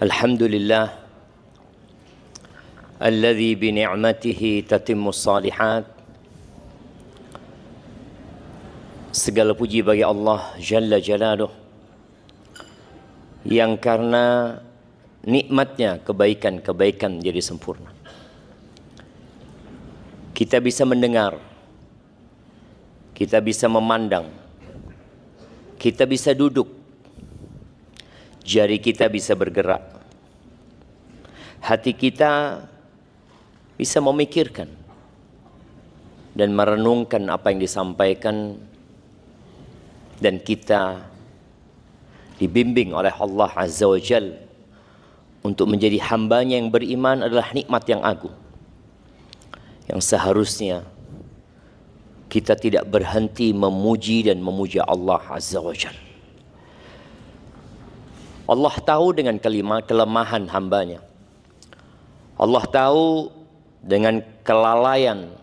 Alhamdulillah alladzi bi ni'matihi tatimmus shalihat. Segala puji bagi Allah Jalla Jalaluh yang karena nikmatnya kebaikan-kebaikan menjadi sempurna. Kita bisa mendengar, kita bisa memandang, kita bisa duduk, jari kita bisa bergerak, hati kita bisa memikirkan dan merenungkan apa yang disampaikan, dan kita dibimbing oleh Allah Azza wa Jalla untuk menjadi hambanya yang beriman adalah nikmat yang agung, yang seharusnya kita tidak berhenti memuji dan memuja Allah Azza wa Jalla. Allah tahu dengan kelemahan hambanya. Allah tahu dengan kelalaian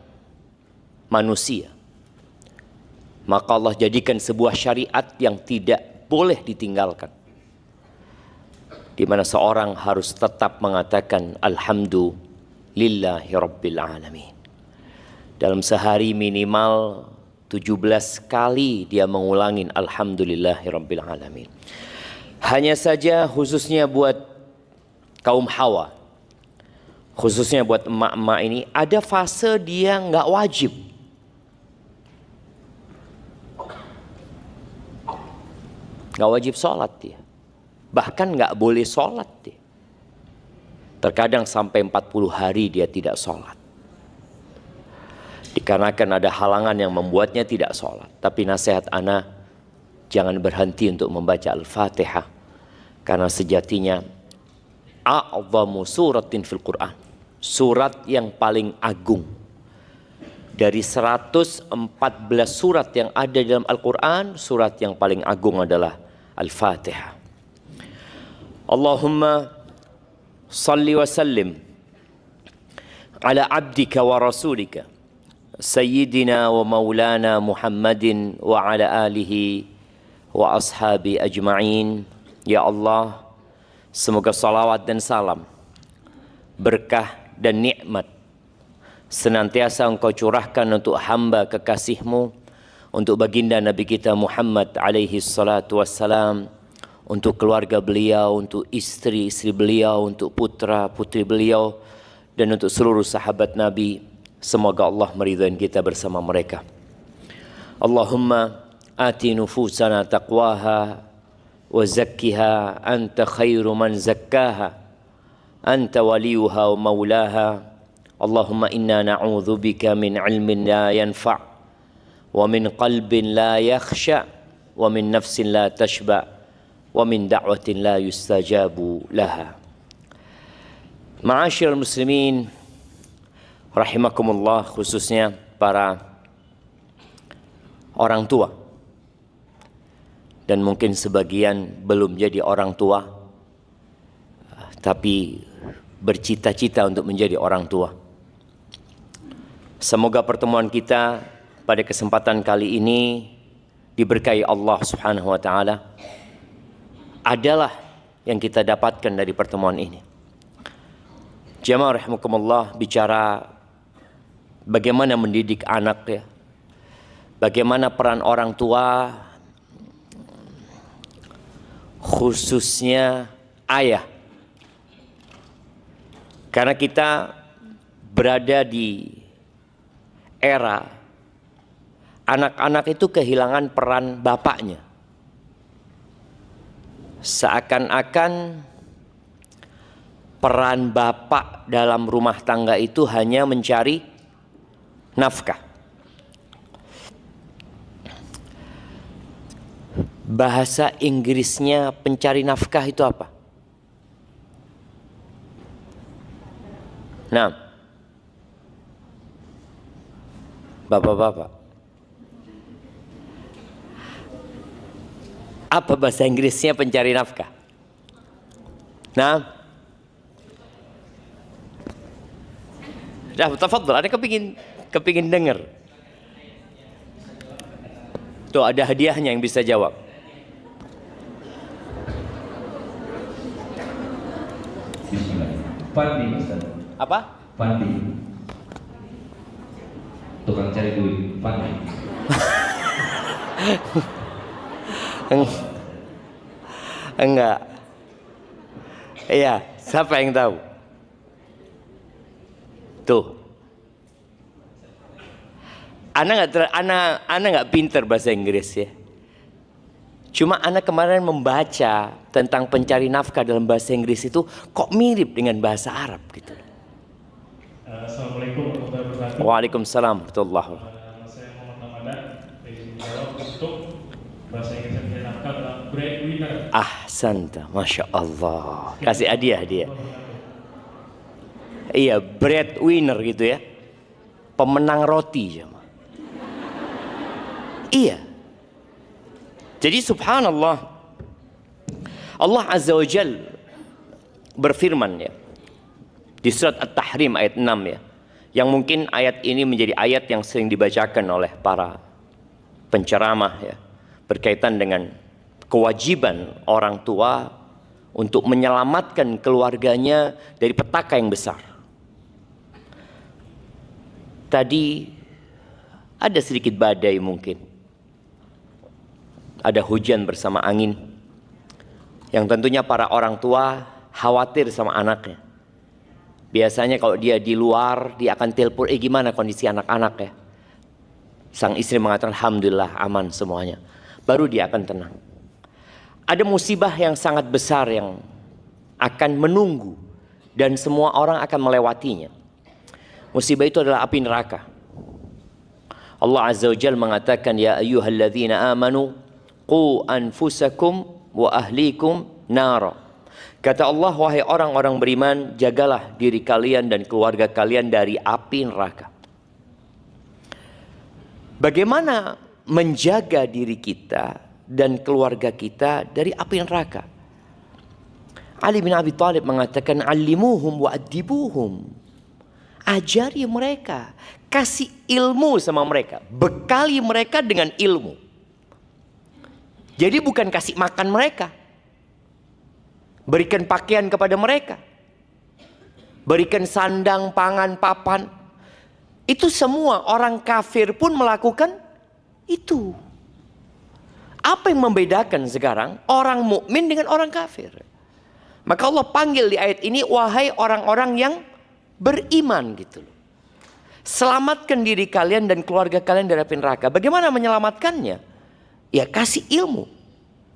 manusia. Maka Allah jadikan sebuah syariat yang tidak boleh ditinggalkan, di mana seorang harus tetap mengatakan Alhamdulillahi Rabbil Alamin. Dalam sehari minimal 17 kali dia mengulangi Alhamdulillahi Rabbil Alamin. Hanya saja khususnya buat kaum Hawa, khususnya buat emak-emak ini, ada fase dia nggak wajib. Nggak wajib sholat dia. Bahkan nggak boleh sholat dia. Terkadang sampai 40 hari dia tidak sholat. Dikarenakan ada halangan yang membuatnya tidak sholat. Tapi nasihat ana, jangan berhenti untuk membaca Al-Fatihah. Karena sejatinya a'zamu suratin fil Quran, surat yang paling agung dari 114 surat yang ada dalam Al-Quran. Surat yang paling agung adalah Al-Fatihah. Allahumma salli wa sallim ala abdika wa rasulika Sayyidina wa maulana Muhammadin wa ala alihi wa ashabi ajma'in. Ya Allah, semoga salawat dan salam, berkah dan nikmat senantiasa Engkau curahkan untuk hamba kekasih-Mu, untuk baginda Nabi kita Muhammad alaihi salatu wassalam, untuk keluarga beliau, untuk istri-istri beliau, untuk putra-putri beliau, dan untuk seluruh sahabat Nabi. Semoga Allah meridhai kita bersama mereka. Allahumma ati nufusana taqwaha wa zakkiha anta khairu man zakkaha anta waliyuha wa maulaha. Allahumma inna na'udzu bika min ilmin la yanfa' wa min qalbin la yakhsha wa min nafsin la tashba wa min da'watin la yustajabu laha. Ma'asyiral muslimin rahimakumullah, khususnya para orang tua, dan mungkin sebagian belum jadi orang tua tapi bercita-cita untuk menjadi orang tua. Semoga pertemuan kita pada kesempatan kali ini diberkahi Allah Subhanahu wa taala adalah yang kita dapatkan dari pertemuan ini. Jamaah rahimakumullah, bicara bagaimana mendidik anak ya, bagaimana peran orang tua, khususnya ayah. Karena kita berada di era anak-anak itu kehilangan peran bapaknya. Seakan-akan peran bapak dalam rumah tangga itu hanya mencari nafkah. Bahasa Inggrisnya pencari nafkah itu apa? Nah, bapak-bapak, apa bahasa Inggrisnya pencari nafkah? Nah, tafadhol, ada kepingin dengar? Tuh ada hadiahnya yang bisa jawab. Fandi, Ustaz. Apa? Fandi. Tukang cari duit, Fandi. Enggak. Iya, siapa yang tahu? Tuh. Ana nggak pinter bahasa Inggris ya. Cuma Ana kemarin membaca tentang pencari nafkah dalam bahasa Inggris itu kok mirip dengan bahasa Arab gitu. Assalamualaikum warahmatullahi wabarakatuh. Waalaikumsalam warahmatullahi wabarakatuh. Saya Muhammad Ramadan. Izin menjawab untuk bahasa Inggris yang pencari nafkah adalah breadwinner. Ahsanta, masya Allah. Kasih hadiah dia. Iya, breadwinner gitu ya. Pemenang roti sama. Iya. Jadi subhanallah, Allah Azza wa Jal berfirman ya di surat At-Tahrim ayat 6 ya, yang mungkin ayat ini menjadi ayat yang sering dibacakan oleh para penceramah ya, berkaitan dengan kewajiban orang tua untuk menyelamatkan keluarganya dari petaka yang besar. Tadi ada sedikit badai mungkin. Ada hujan bersama angin yang tentunya para orang tua khawatir sama anaknya. Biasanya kalau dia di luar, dia akan telepon, gimana kondisi anak-anak ya. Sang istri mengatakan alhamdulillah aman semuanya. Baru dia akan tenang. Ada musibah yang sangat besar yang akan menunggu dan semua orang akan melewatinya. Musibah itu adalah api neraka. Allah Azza wa Jalla mengatakan ya ayyuhalladzina amanu qu anfusakum wa ahlikum nara. Kata Allah, wahai orang-orang beriman, jagalah diri kalian dan keluarga kalian dari api neraka. Bagaimana menjaga diri kita dan keluarga kita dari api neraka? Ali bin Abi Thalib mengatakan allimuhum wa adibuhum. Ajari mereka, kasih ilmu sama mereka, bekali mereka dengan ilmu. Jadi bukan kasih makan mereka, berikan pakaian kepada mereka, berikan sandang, pangan, papan. Itu semua orang kafir pun melakukan itu. Apa yang membedakan sekarang orang mukmin dengan orang kafir? Maka Allah panggil di ayat ini, wahai orang-orang yang beriman gitu loh. Selamatkan diri kalian dan keluarga kalian dari api neraka. Bagaimana menyelamatkannya? Ya kasih ilmu,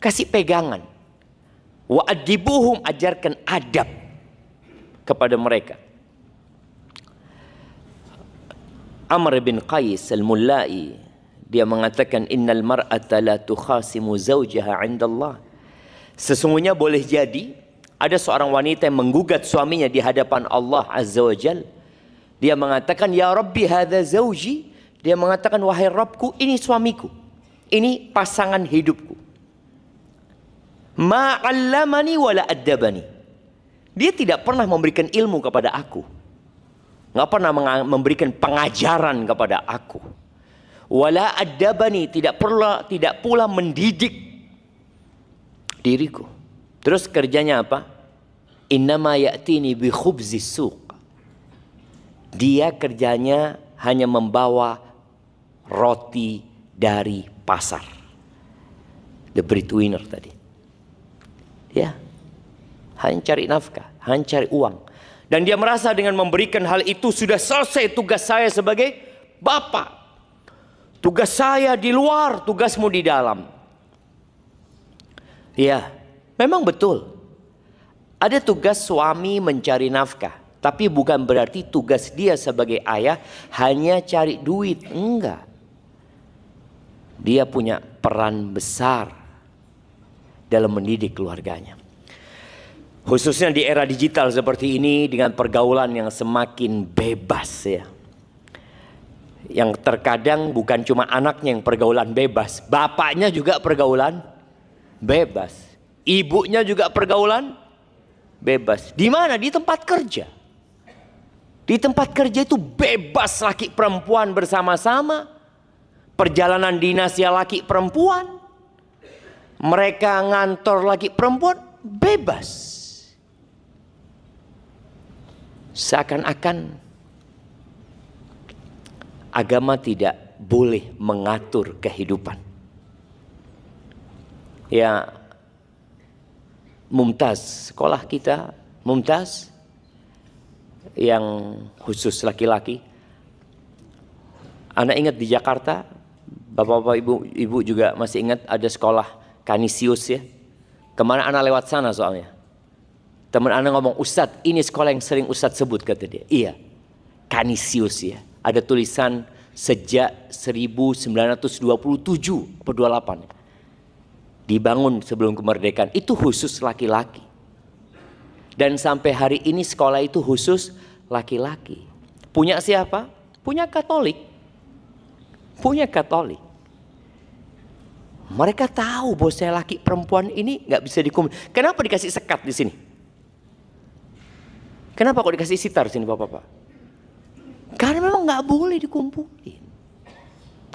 kasih pegangan. Wa adibuhum, ajarkan adab kepada mereka. Amr bin Qais al-Mullai, dia mengatakan innal mar'ata la tukhasimu zawjaha 'inda Allah. Sesungguhnya boleh jadi ada seorang wanita yang menggugat suaminya di hadapan Allah Azza wa Jal. Dia mengatakan ya Rabbi hadza zawji. Dia mengatakan wahai Rabbku, ini suamiku. Ini pasangan hidupku. Ma'allamani wala addabani. Dia tidak pernah memberikan ilmu kepada aku. Nggak pernah memberikan pengajaran kepada aku. Wala addabani, tidak pula mendidik diriku. Terus kerjanya apa? Innama ya'tini bi khubzis suq. Dia kerjanya hanya membawa roti dari pasar. The breadwinner tadi. Ya. Hanya cari nafkah, hanya cari uang. Dan dia merasa dengan memberikan hal itu sudah selesai tugas saya sebagai bapak. Tugas saya di luar, tugasmu di dalam. Ya, memang betul. Ada tugas suami mencari nafkah, tapi bukan berarti tugas dia sebagai ayah hanya cari duit. Enggak. Dia punya peran besar dalam mendidik keluarganya. Khususnya di era digital seperti ini dengan pergaulan yang semakin bebas ya. Yang terkadang bukan cuma anaknya yang pergaulan bebas, bapaknya juga pergaulan bebas. Ibunya juga pergaulan bebas. Di mana? Di tempat kerja. Di tempat kerja itu bebas laki perempuan bersama-sama. Perjalanan dinas ya laki perempuan. Mereka ngantor laki perempuan bebas. Seakan-akan agama tidak boleh mengatur kehidupan. Ya, Mumtaz, sekolah kita Mumtaz yang khusus laki-laki. Anak ingat di Jakarta, bapak-bapak, ibu juga masih ingat ada sekolah Kanisius ya. Kemana anak lewat sana soalnya. Teman anak ngomong, Ustadz ini sekolah yang sering Ustadz sebut, kata dia. Iya, Kanisius ya. Ada tulisan sejak 1927 atau 28. Dibangun sebelum kemerdekaan. Itu khusus laki-laki. Dan sampai hari ini sekolah itu khusus laki-laki. Punya siapa? Punya Katolik. Punya Katolik. Mereka tahu bahwa saya laki perempuan ini nggak bisa dikumpul. Kenapa dikasih sekat di sini? Kenapa kok dikasih sitar sini bapak-bapak? Karena memang nggak boleh dikumpulin.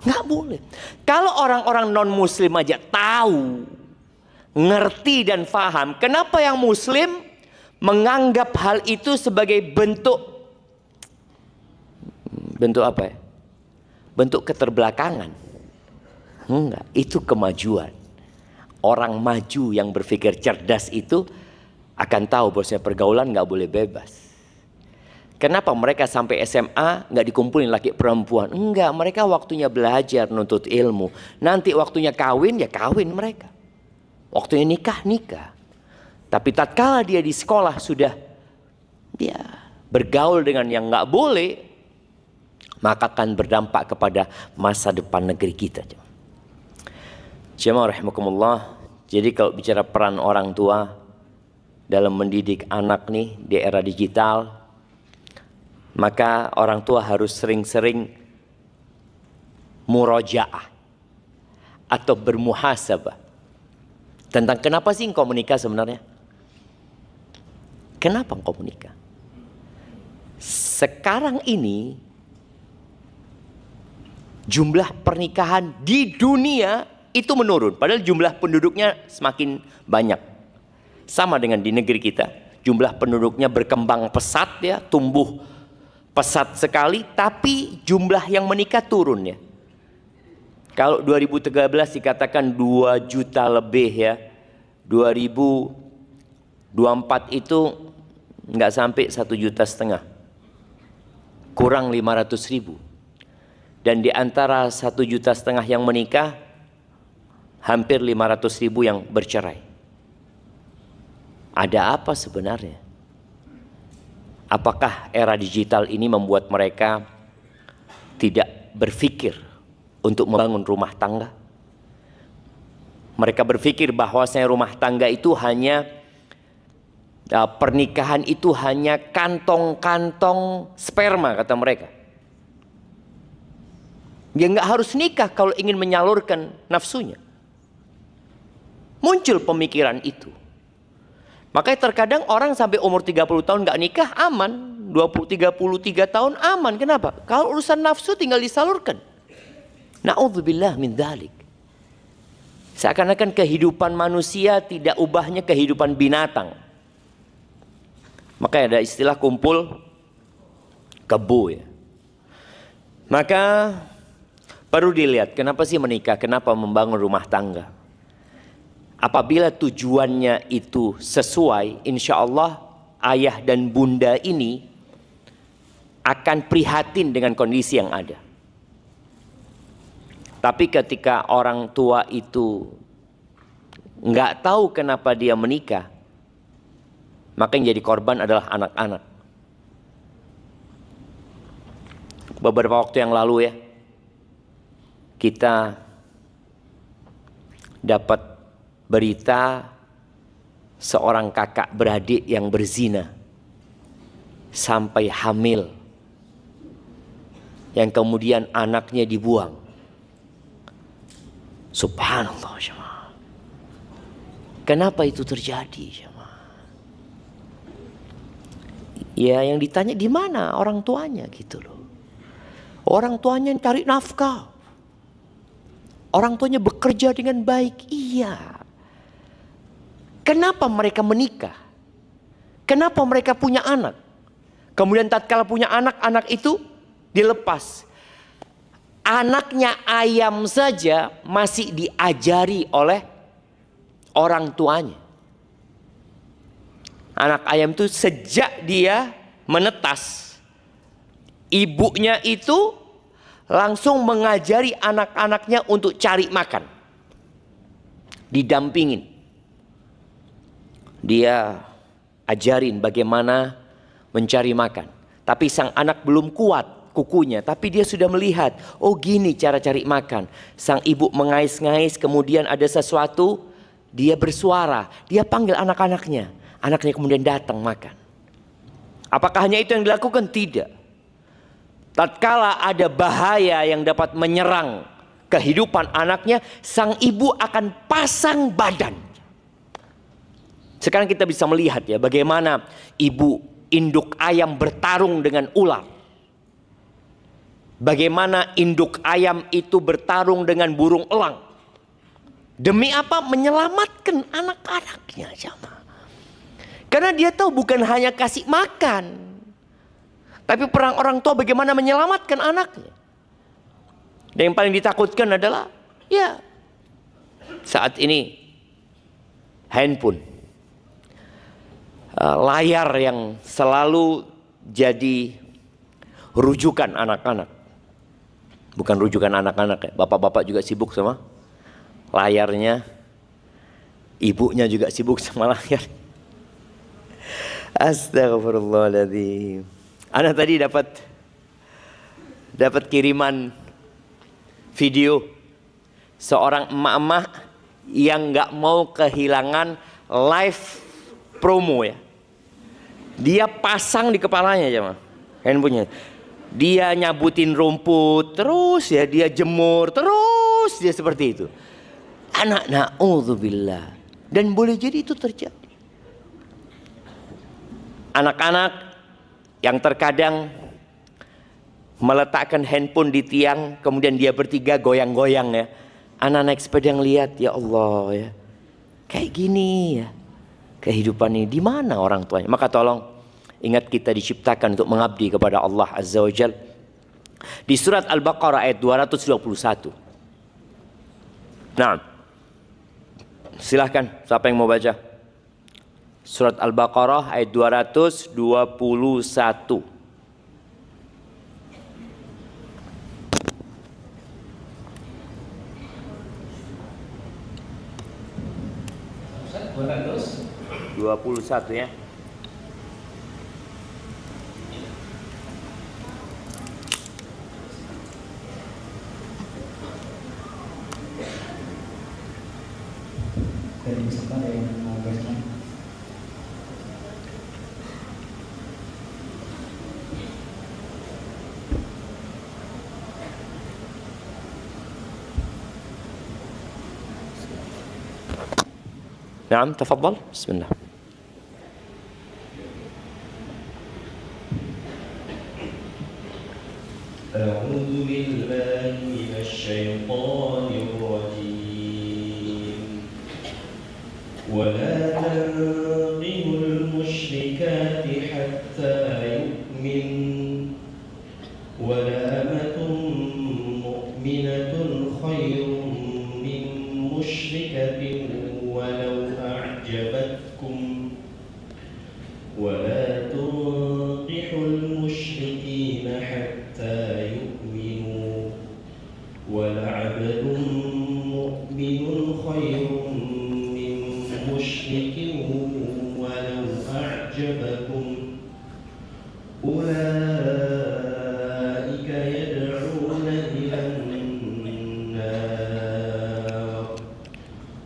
Nggak boleh. Kalau orang-orang non muslim aja tahu, ngerti dan paham, kenapa yang muslim menganggap hal itu sebagai bentuk apa ya? Bentuk keterbelakangan. Enggak, itu kemajuan. Orang maju yang berpikir cerdas itu akan tahu bahwasanya pergaulan nggak boleh bebas. Kenapa mereka sampai SMA nggak dikumpulin laki perempuan? Enggak, mereka waktunya belajar, nuntut ilmu. Nanti waktunya kawin, ya kawin mereka. Waktunya nikah, nikah. Tapi tatkala dia di sekolah sudah dia bergaul dengan yang nggak boleh, maka akan berdampak kepada masa depan negeri kita. Jemaah rahimakumullah. Jadi kalau bicara peran orang tua dalam mendidik anak nih di era digital, maka orang tua harus sering-sering murojaah atau bermuhasabah tentang kenapa sih engkau menikah sebenarnya? Kenapa engkau menikah? Sekarang ini jumlah pernikahan di dunia itu menurun, padahal jumlah penduduknya semakin banyak. Sama dengan di negeri kita, jumlah penduduknya berkembang pesat ya, tumbuh pesat sekali, tapi jumlah yang menikah turun ya. Kalau 2013 dikatakan 2 juta lebih ya, 2024 itu nggak sampai 1,5 juta, kurang 500.000. Dan di antara 1,5 juta yang menikah, hampir 500.000 yang bercerai. Ada apa sebenarnya? Apakah era digital ini membuat mereka tidak berpikir untuk membangun rumah tangga? Mereka berpikir bahwasanya rumah tangga itu hanya pernikahan itu hanya kantong-kantong sperma, kata mereka. Dia nggak harus nikah kalau ingin menyalurkan nafsunya. Muncul pemikiran itu. Makanya terkadang orang sampai umur 30 tahun nggak nikah aman, 33 tahun aman. Kenapa? Kalau urusan nafsu tinggal disalurkan. Na'udzubillah min dzalik. Seakan-akan kehidupan manusia tidak ubahnya kehidupan binatang. Makanya ada istilah kumpul kebo ya. Maka perlu dilihat kenapa sih menikah, kenapa membangun rumah tangga. Apabila tujuannya itu sesuai, insya Allah ayah dan bunda ini akan prihatin dengan kondisi yang ada. Tapi ketika orang tua itu nggak tahu kenapa dia menikah, maka yang jadi korban adalah anak-anak. Beberapa waktu yang lalu ya, kita dapat berita seorang kakak beradik yang berzina sampai hamil, yang kemudian anaknya dibuang. Subhanallah jemaah. Kenapa itu terjadi jemaah? Ya yang ditanya di mana orang tuanya gitu loh. Orang tuanya yang cari nafkah. Orang tuanya bekerja dengan baik. Iya. Kenapa mereka menikah? Kenapa mereka punya anak? Kemudian tatkala punya anak itu dilepas. Anaknya ayam saja masih diajari oleh orang tuanya. Anak ayam itu sejak dia menetas, ibunya itu langsung mengajari anak-anaknya untuk cari makan. Didampingin. Dia ajarin bagaimana mencari makan. Tapi sang anak belum kuat kukunya, tapi dia sudah melihat, oh gini cara cari makan. Sang ibu mengais-ngais, kemudian ada sesuatu, dia bersuara, dia panggil anak-anaknya. Anaknya kemudian datang makan. Apakah hanya itu yang dilakukan? Tidak. Tatkala ada bahaya yang dapat menyerang kehidupan anaknya, sang ibu akan pasang badan. Sekarang kita bisa melihat ya bagaimana ibu induk ayam bertarung dengan ular. Bagaimana induk ayam itu bertarung dengan burung elang. Demi apa? Menyelamatkan anak-anaknya, jamaah. Karena dia tahu bukan hanya kasih makan, tapi perang orang tua bagaimana menyelamatkan anaknya. Dan yang paling ditakutkan adalah ya saat ini handphone, layar yang selalu jadi rujukan anak-anak. Bukan rujukan anak-anak ya, bapak-bapak juga sibuk sama layarnya, ibunya juga sibuk sama layar. Astagfirullahaladzim. Anak tadi dapat kiriman video seorang emak-emak yang nggak mau kehilangan live promo ya. Dia pasang di kepalanya aja handphonenya. Dia nyabutin rumput terus ya, dia jemur terus, dia seperti itu. Anak na'udzubillah. Dan boleh jadi itu terjadi. Anak-anak yang terkadang meletakkan handphone di tiang, kemudian dia bertiga goyang-goyang ya. Anak naik sepeda ngeliat, ya Allah ya, kayak gini ya kehidupan ini, di mana orang tuanya? Maka tolong ingat, kita diciptakan untuk mengabdi kepada Allah Azza wa Jalla. Di surat Al-Baqarah ayat 221. Nah, silahkan siapa yang mau baca? Surat Al-Baqarah ayat 221. Terus 21 ya. dari peserta ada yang mau baca? نعم تفضل بسم الله. أعوذ بالله من الشيطان الرجيم ولا تنقموا المشركات حتى يؤمن ولأمة مؤمنة خير من مشركة ولو أعجبتكم ولا تنقحوا المشركين حتى يؤمنوا ولعبد مؤمن خير من مشرك ولو أعجبكم أولئك يدعون إلى النار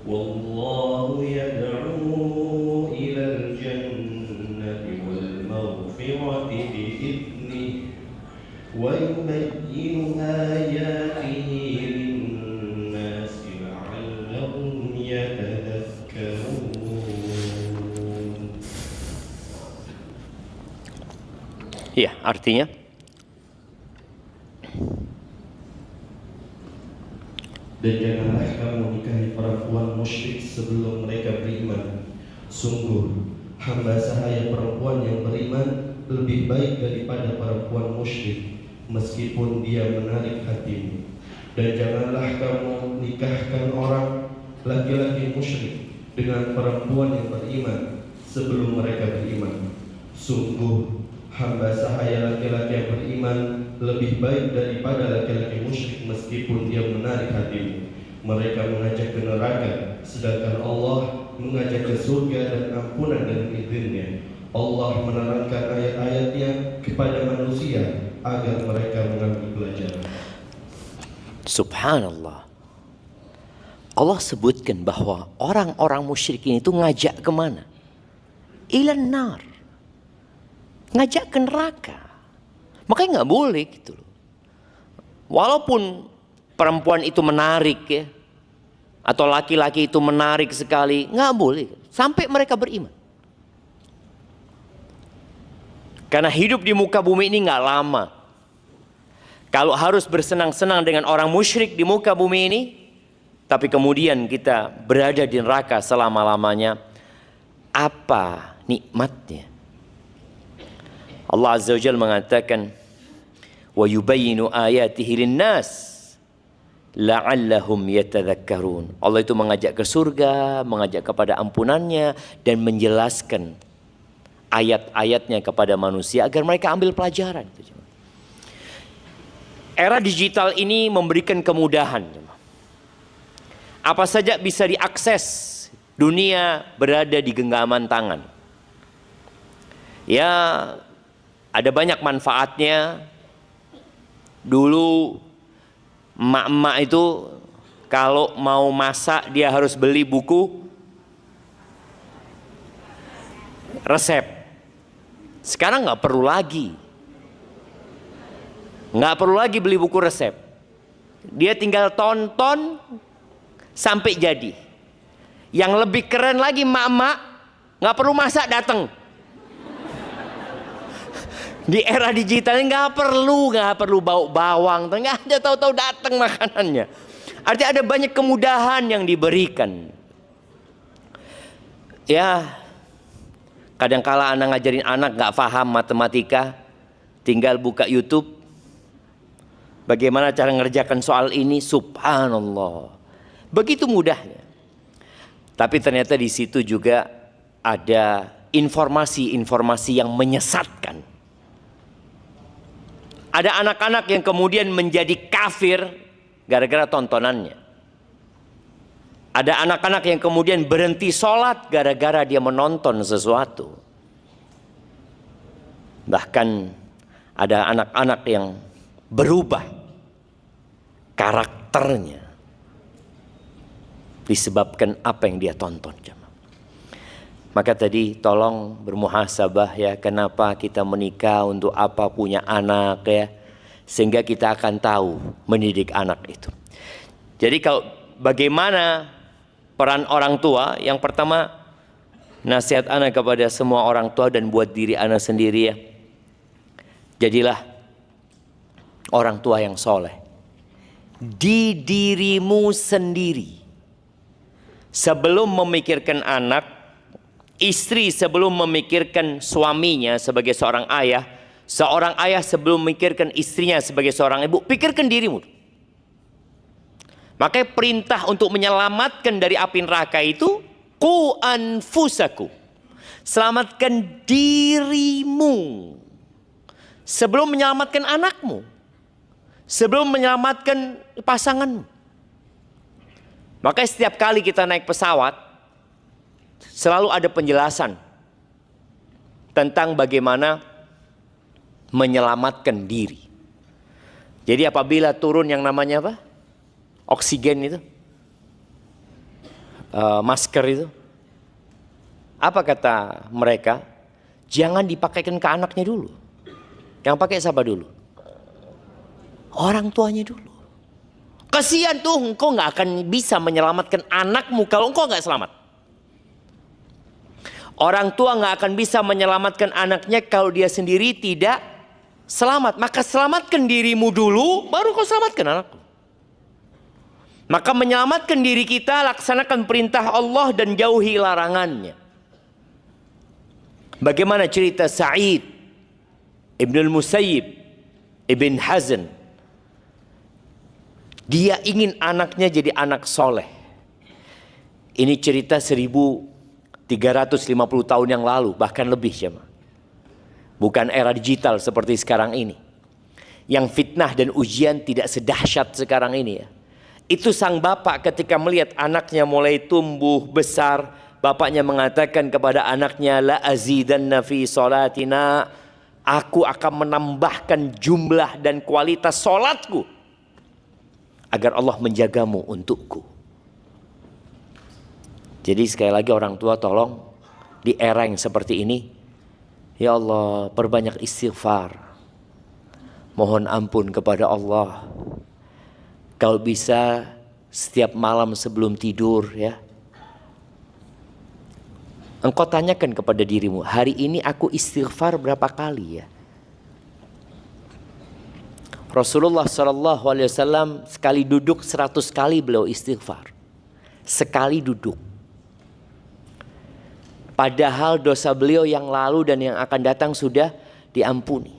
والله يدعو إلى الجنة والمغفرة بإذنه ويبين آياته للناس لعلهم يتذكرون. Iya, artinya Dan janganlah kamu menikahi perempuan musyrik sebelum mereka beriman. Sungguh, hamba sahaya perempuan yang beriman lebih baik daripada perempuan musyrik meskipun dia menarik hatimu. Dan janganlah kamu nikahkan orang laki-laki musyrik dengan perempuan yang beriman sebelum mereka beriman. Sungguh hamba sahaya laki-laki yang beriman lebih baik daripada laki-laki musyrik meskipun dia menarik hatimu. Mereka mengajak ke neraka, sedangkan Allah mengajak ke surga dan ampunan dan izinnya. Allah menerangkan ayat-ayatnya kepada manusia agar mereka mengambil pelajaran. Subhanallah. Allah sebutkan bahwa orang-orang musyrikin itu ngajak kemana? Ilan nar. Ngajak ke neraka. Makanya nggak boleh gitu loh. Walaupun perempuan itu menarik ya, atau laki-laki itu menarik sekali, nggak boleh sampai mereka beriman. Karena hidup di muka bumi ini nggak lama. Kalau harus bersenang-senang dengan orang musyrik di muka bumi ini, tapi kemudian kita berada di neraka selama-lamanya, apa nikmatnya? Allah Azza wa Jalla mengatakan, wa yubayyinu ayatihi lin-nas la'allahum yatadhakkarun. Allah itu mengajak ke surga, mengajak kepada ampunannya, dan menjelaskan ayat-ayatnya kepada manusia agar mereka ambil pelajaran. Era digital ini memberikan kemudahan. Apa saja bisa diakses, dunia berada di genggaman tangan. Ya, ada banyak manfaatnya. Dulu emak-emak itu kalau mau masak dia harus beli buku resep. Sekarang nggak perlu lagi. Nggak perlu lagi beli buku resep. Dia tinggal tonton sampai jadi. Yang lebih keren lagi emak-emak nggak perlu masak, datang. Di era digital nggak perlu bau bawang, nggak ada, tahu-tahu datang makanannya. Artinya ada banyak kemudahan yang diberikan. Ya, kadang-kala anak ngajarin anak nggak paham matematika, tinggal buka YouTube. Bagaimana cara ngerjakan soal ini? Subhanallah, begitu mudahnya. Tapi ternyata di situ juga ada informasi-informasi yang menyesatkan. Ada anak-anak yang kemudian menjadi kafir gara-gara tontonannya. Ada anak-anak yang kemudian berhenti sholat gara-gara dia menonton sesuatu. Bahkan ada anak-anak yang berubah karakternya disebabkan apa yang dia tonton. Maka tadi tolong bermuhasabah ya, kenapa kita menikah, untuk apa punya anak ya, sehingga kita akan tahu mendidik anak itu. Jadi kalau bagaimana peran orang tua, yang pertama nasihat anak kepada semua orang tua dan buat diri anak sendiri ya, jadilah orang tua yang soleh di dirimu sendiri. Sebelum memikirkan anak, istri sebelum memikirkan suaminya sebagai seorang ayah sebelum memikirkan istrinya sebagai seorang ibu, pikirkan dirimu. Makanya perintah untuk menyelamatkan dari api neraka itu, qu anfusakum, selamatkan dirimu sebelum menyelamatkan anakmu, sebelum menyelamatkan pasanganmu. Makanya setiap kali kita naik pesawat selalu ada penjelasan tentang bagaimana menyelamatkan diri. Jadi apabila turun yang namanya apa? Oksigen itu, masker itu, apa kata mereka? Jangan dipakaikan ke anaknya dulu. Yang pakai siapa dulu? Orang tuanya dulu. Kasihan tuh, engkau nggak akan bisa menyelamatkan anakmu kalau engkau nggak selamat. Orang tua nggak akan bisa menyelamatkan anaknya kalau dia sendiri tidak selamat. Maka selamatkan dirimu dulu, baru kau selamatkan anakmu. Maka menyelamatkan diri kita, laksanakan perintah Allah dan jauhi larangannya. Bagaimana cerita Sa'id Ibnul Musayyib, Ibn Hazm, dia ingin anaknya jadi anak soleh. Ini cerita 1350 tahun yang lalu, bahkan lebih jemaah. Bukan era digital seperti sekarang ini, yang fitnah dan ujian tidak sedahsyat sekarang ini ya. Itu sang bapak ketika melihat anaknya mulai tumbuh besar, bapaknya mengatakan kepada anaknya, la azidanna fi salatina, aku akan menambahkan jumlah dan kualitas solatku agar Allah menjagamu untukku. Jadi sekali lagi orang tua tolong di era yang seperti ini, ya Allah perbanyak istighfar, mohon ampun kepada Allah. Kalau bisa setiap malam sebelum tidur ya, engkau tanyakan kepada dirimu, hari ini aku istighfar berapa kali ya? Rasulullah SAW sekali duduk 100 kali beliau istighfar. Sekali duduk. Padahal dosa beliau yang lalu dan yang akan datang sudah diampuni.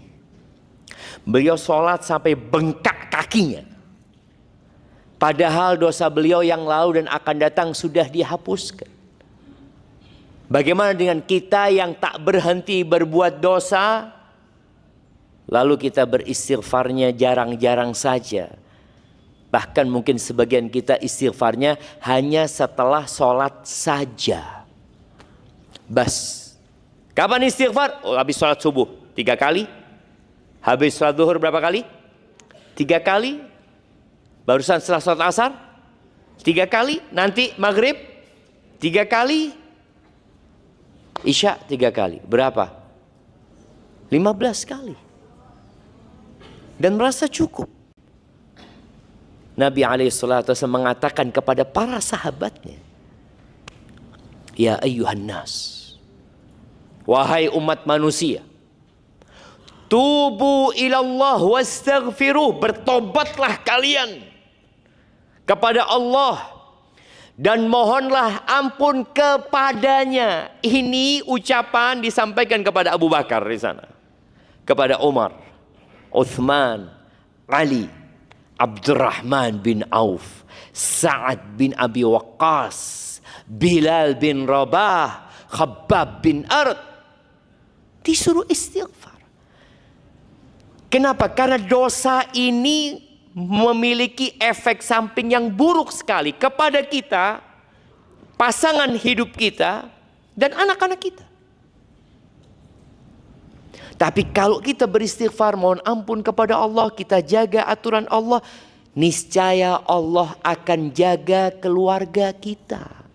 Beliau sholat sampai bengkak kakinya. Padahal dosa beliau yang lalu dan akan datang sudah dihapuskan. Bagaimana dengan kita yang tak berhenti berbuat dosa, lalu kita beristighfarnya jarang-jarang saja. Bahkan mungkin sebagian kita istighfarnya hanya setelah sholat saja. Bas. Kapan istighfar? Oh, habis sholat subuh 3 kali. Habis sholat zuhur berapa kali? 3 kali. Barusan setelah sholat asar 3 kali. Nanti maghrib 3 kali. Isya 3 kali. Berapa? 15 kali. Dan merasa cukup. Nabi SAW mengatakan kepada para sahabatnya, ya ayyuhan nas, wahai umat manusia, tubu ilallah wastaghfiruh, bertobatlah kalian kepada Allah dan mohonlah ampun kepadanya. Ini ucapan disampaikan kepada Abu Bakar di sana, kepada Umar, Uthman, Ali, Abdurrahman bin Auf, Sa'ad bin Abi Waqqas, Bilal bin Rabah, Khabbab bin Ard. Disuruh istighfar. Kenapa? Karena dosa ini memiliki efek samping yang buruk sekali kepada kita, pasangan hidup kita, dan anak-anak kita. Tapi kalau kita beristighfar, mohon ampun kepada Allah, kita jaga aturan Allah, niscaya Allah akan jaga keluarga kita.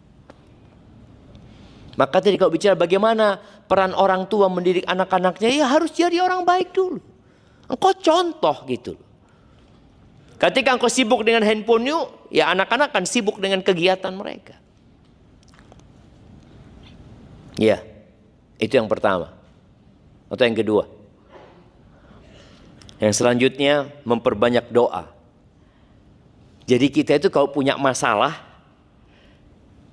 Maka tadi kalau bicara bagaimana peran orang tua mendidik anak-anaknya, ya harus jadi orang baik dulu. Engkau contoh gitu. Ketika engkau sibuk dengan handphone, ya anak-anak kan sibuk dengan kegiatan mereka. Ya, itu yang pertama. Atau yang kedua. Yang selanjutnya memperbanyak doa. Jadi kita itu kalau punya masalah,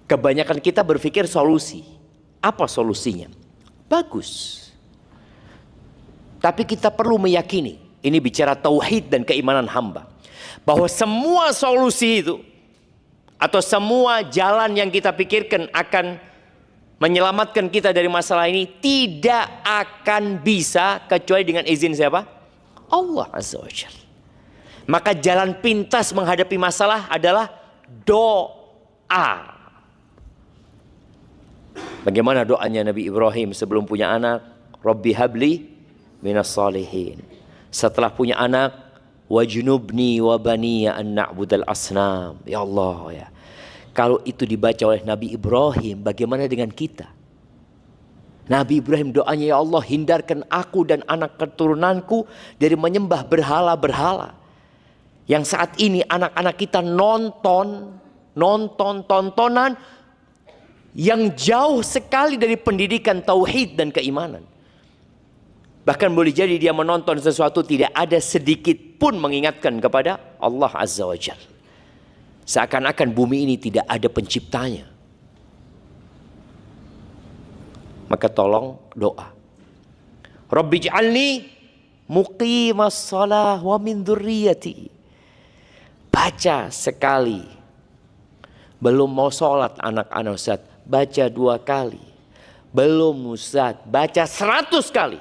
kebanyakan kita berpikir solusi. Apa solusinya? Bagus. Tapi kita perlu meyakini, ini bicara tauhid dan keimanan hamba, bahwa semua solusi itu atau semua jalan yang kita pikirkan akan menyelamatkan kita dari masalah ini tidak akan bisa kecuali dengan izin siapa? Allah Azza wa Jalla. Maka jalan pintas menghadapi masalah adalah doa. Bagaimana doanya Nabi Ibrahim sebelum punya anak? Rabbi habli minas salihin. Setelah punya anak, wajnubni wa baniya an na'budal asnam. Ya Allah ya. Kalau itu dibaca oleh Nabi Ibrahim, bagaimana dengan kita? Nabi Ibrahim doanya, ya Allah hindarkan aku dan anak keturunanku dari menyembah berhala-berhala. Yang saat ini anak-anak kita nonton tontonan yang jauh sekali dari pendidikan tauhid dan keimanan. Bahkan boleh jadi dia menonton sesuatu tidak ada sedikit pun mengingatkan kepada Allah Azza wa Jalla. Seakan-akan bumi ini tidak ada penciptanya. Maka tolong doa. Rabbi ij'alni muqimas shalah wa min dzurriyyati. Baca sekali. Belum mau sholat anak-anak Ustaz, baca 2 kali. Belum Ustaz, baca 100 kali.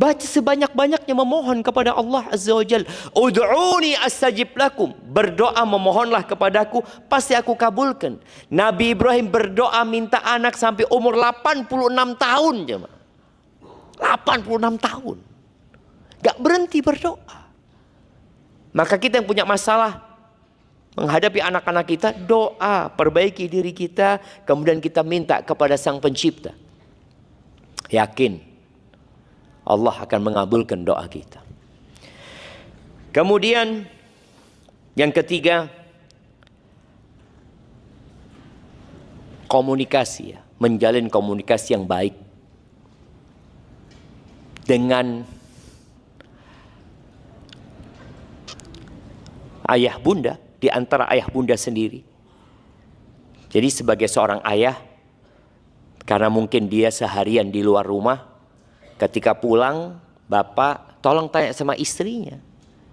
Baca sebanyak-banyaknya, memohon kepada Allah Azza wa Jalla. Ud'uni astajib lakum. Berdoa memohonlah kepadaku, pasti aku kabulkan. Nabi Ibrahim berdoa minta anak sampai umur 86 tahun. 86 tahun. Gak berhenti berdoa. Maka kita yang punya masalah menghadapi anak-anak kita, doa, perbaiki diri kita, kemudian kita minta kepada Sang Pencipta. Yakin Allah akan mengabulkan doa kita. Kemudian yang ketiga, komunikasi ya, menjalin komunikasi yang baik dengan ayah bunda, di antara ayah bunda sendiri. Jadi sebagai seorang ayah, karena mungkin dia seharian di luar rumah, ketika pulang, bapak tolong tanya sama istrinya,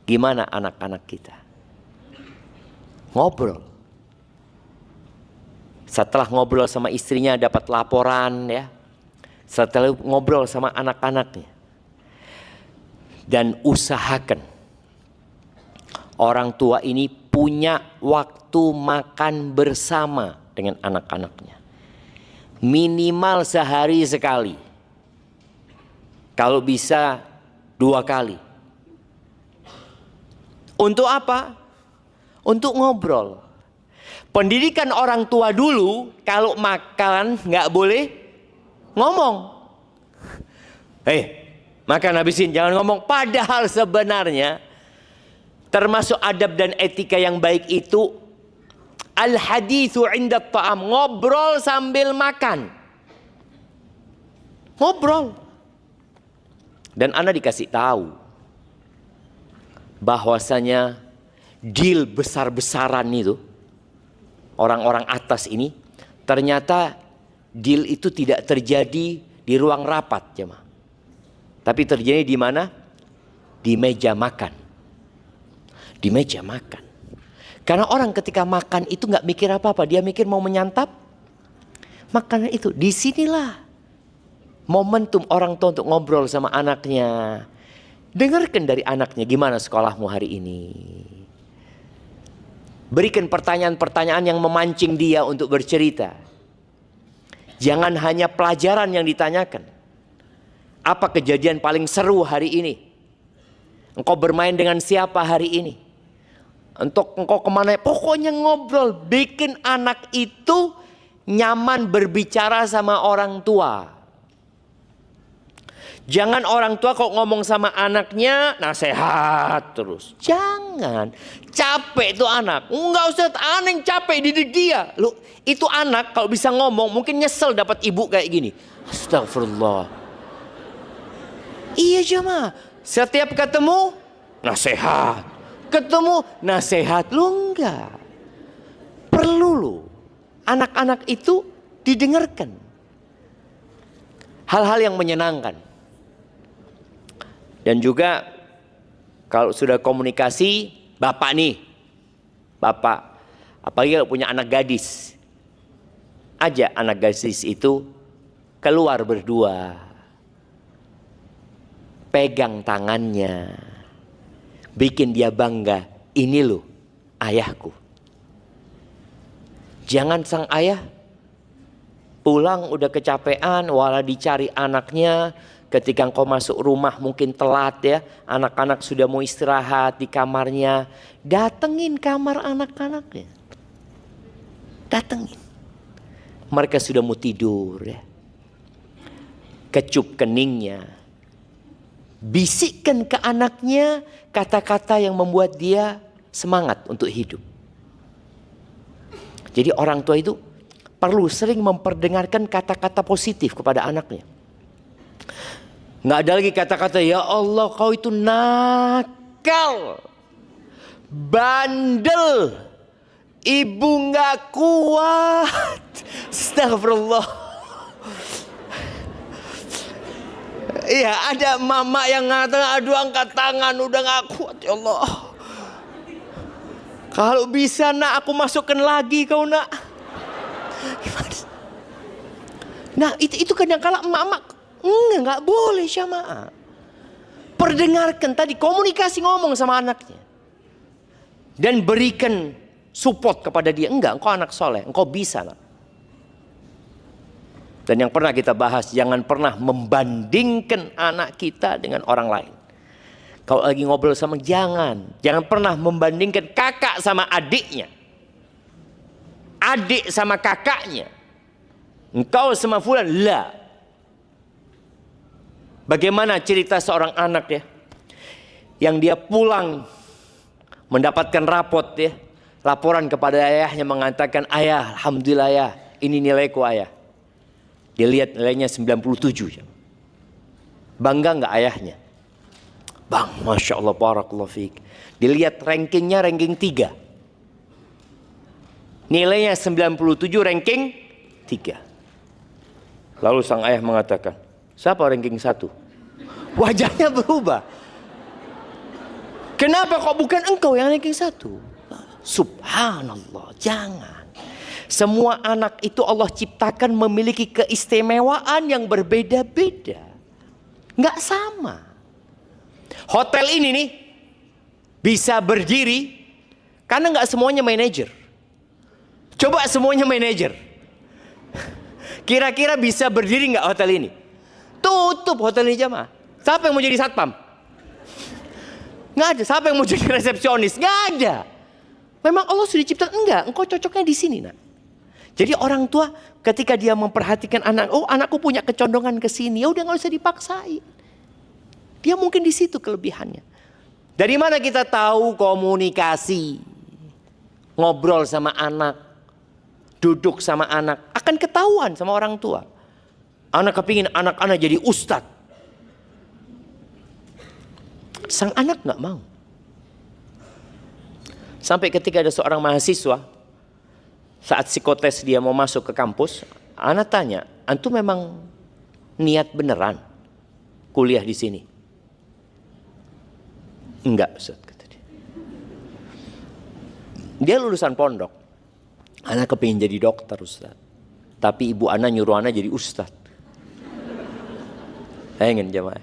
gimana anak-anak kita? Ngobrol. Setelah ngobrol sama istrinya dapat laporan ya. Setelah ngobrol sama anak-anaknya. Dan usahakan orang tua ini punya waktu makan bersama dengan anak-anaknya. Minimal sehari sekali. Kalau bisa 2 kali. Untuk apa? Untuk ngobrol. Pendidikan orang tua dulu, kalau makan nggak boleh ngomong. Makan habisin, jangan ngomong. Padahal sebenarnya termasuk adab dan etika yang baik itu al-haditsu 'inda ta'am, ngobrol sambil makan. Ngobrol. Dan Anda dikasih tahu bahwasanya deal besar-besaran itu, orang-orang atas ini, ternyata deal itu tidak terjadi di ruang rapat, jemaah. Tapi terjadi di mana? Di meja makan. Di meja makan. Karena orang ketika makan itu nggak mikir apa-apa, dia mikir mau menyantap makanan itu. Disinilah momentum orang tua untuk ngobrol sama anaknya. Dengarkan dari anaknya, gimana sekolahmu hari ini. Berikan pertanyaan-pertanyaan yang memancing dia untuk bercerita. Jangan hanya pelajaran yang ditanyakan. Apa kejadian paling seru hari ini? Engkau bermain dengan siapa hari ini? Untuk engkau kemana? Pokoknya ngobrol. Bikin anak itu nyaman berbicara sama orang tua. Jangan orang tua kok ngomong sama anaknya nasihat terus. Jangan. Capek itu anak. Enggak usah, aneh capek didik dia. Loh, itu anak kalau bisa ngomong mungkin nyesel dapat ibu kayak gini. Astagfirullah. Iya jemaah. Setiap ketemu nasihat. Ketemu nasihat. Lu enggak. Perlu lu. Anak-anak itu didengarkan. Hal-hal yang menyenangkan. Dan juga kalau sudah komunikasi, bapak nih, bapak, apalagi kalau punya anak gadis, ajak anak gadis itu keluar berdua, pegang tangannya, bikin dia bangga, ini loh ayahku. Jangan sang ayah pulang udah kecapean, walau dicari anaknya. Ketika engkau masuk rumah mungkin telat ya, anak-anak sudah mau istirahat di kamarnya, datengin kamar anak-anaknya. Datengin. Mereka sudah mau tidur ya. Kecup keningnya. Bisikkan ke anaknya kata-kata yang membuat dia semangat untuk hidup. Jadi orang tua itu perlu sering memperdengarkan kata-kata positif kepada anaknya. Nggak ada lagi kata-kata, ya Allah kau itu nakal, bandel, ibu nggak kuat. Astagfirullah. Iya, ada mama yang ngatakan, aduh angkat tangan, udah gak kuat ya Allah. Kalau bisa nak, aku masukkan lagi kau nak. Nah itu kadang-kala emak-emak nggak boleh syamaah. Perdengarkan tadi, komunikasi ngomong sama anaknya. Dan berikan support kepada dia. Enggak, engkau anak soleh, engkau bisa nak. Dan yang pernah kita bahas, jangan pernah membandingkan anak kita dengan orang lain. Kalau lagi ngobrol sama, jangan pernah membandingkan kakak sama adiknya, adik sama kakaknya, engkau sama fulan. Lah, bagaimana cerita seorang anak ya, yang dia pulang mendapatkan rapot ya, laporan kepada ayahnya mengatakan, ayah, alhamdulillah ya, ini nilaiku ayah. Dia lihat nilainya 97. Bangga nggak ayahnya? Bang, Masya Allah, barakallahu fiik. Dilihat rankingnya, ranking 3. Nilainya 97, ranking 3. Lalu sang ayah mengatakan, siapa ranking 1? Wajahnya berubah. Kenapa kok bukan engkau yang ranking 1? Subhanallah, jangan. Semua anak itu Allah ciptakan memiliki keistimewaan yang berbeda-beda. Nggak sama. Hotel ini nih bisa berdiri karena nggak semuanya manajer. Coba semuanya manajer. Kira-kira bisa berdiri nggak hotel ini? Tutup hotel ini jamaah. Siapa yang mau jadi satpam? Nggak ada. Siapa yang mau jadi resepsionis? Nggak ada. Memang Allah sudah ciptakan. Enggak, engkau cocoknya di sini nak. Jadi orang tua ketika dia memperhatikan anak, oh anakku punya kecondongan ke sini, ya udah nggak usah dipaksain. Dia mungkin di situ kelebihannya. Dari mana kita tahu komunikasi, ngobrol sama anak, duduk sama anak, akan ketahuan sama orang tua. Anak kepingin anak-anak jadi ustadz. Sang anak nggak mau. Sampai ketika ada seorang mahasiswa, saat psikotes dia mau masuk ke kampus, anak tanya, antum memang niat beneran kuliah di sini? Enggak, Ustaz, kata dia. Dia lulusan pondok. Anak kepingin jadi dokter, Ustaz. Tapi ibu anak nyuruh anak jadi ustaz. Pengen jamaah.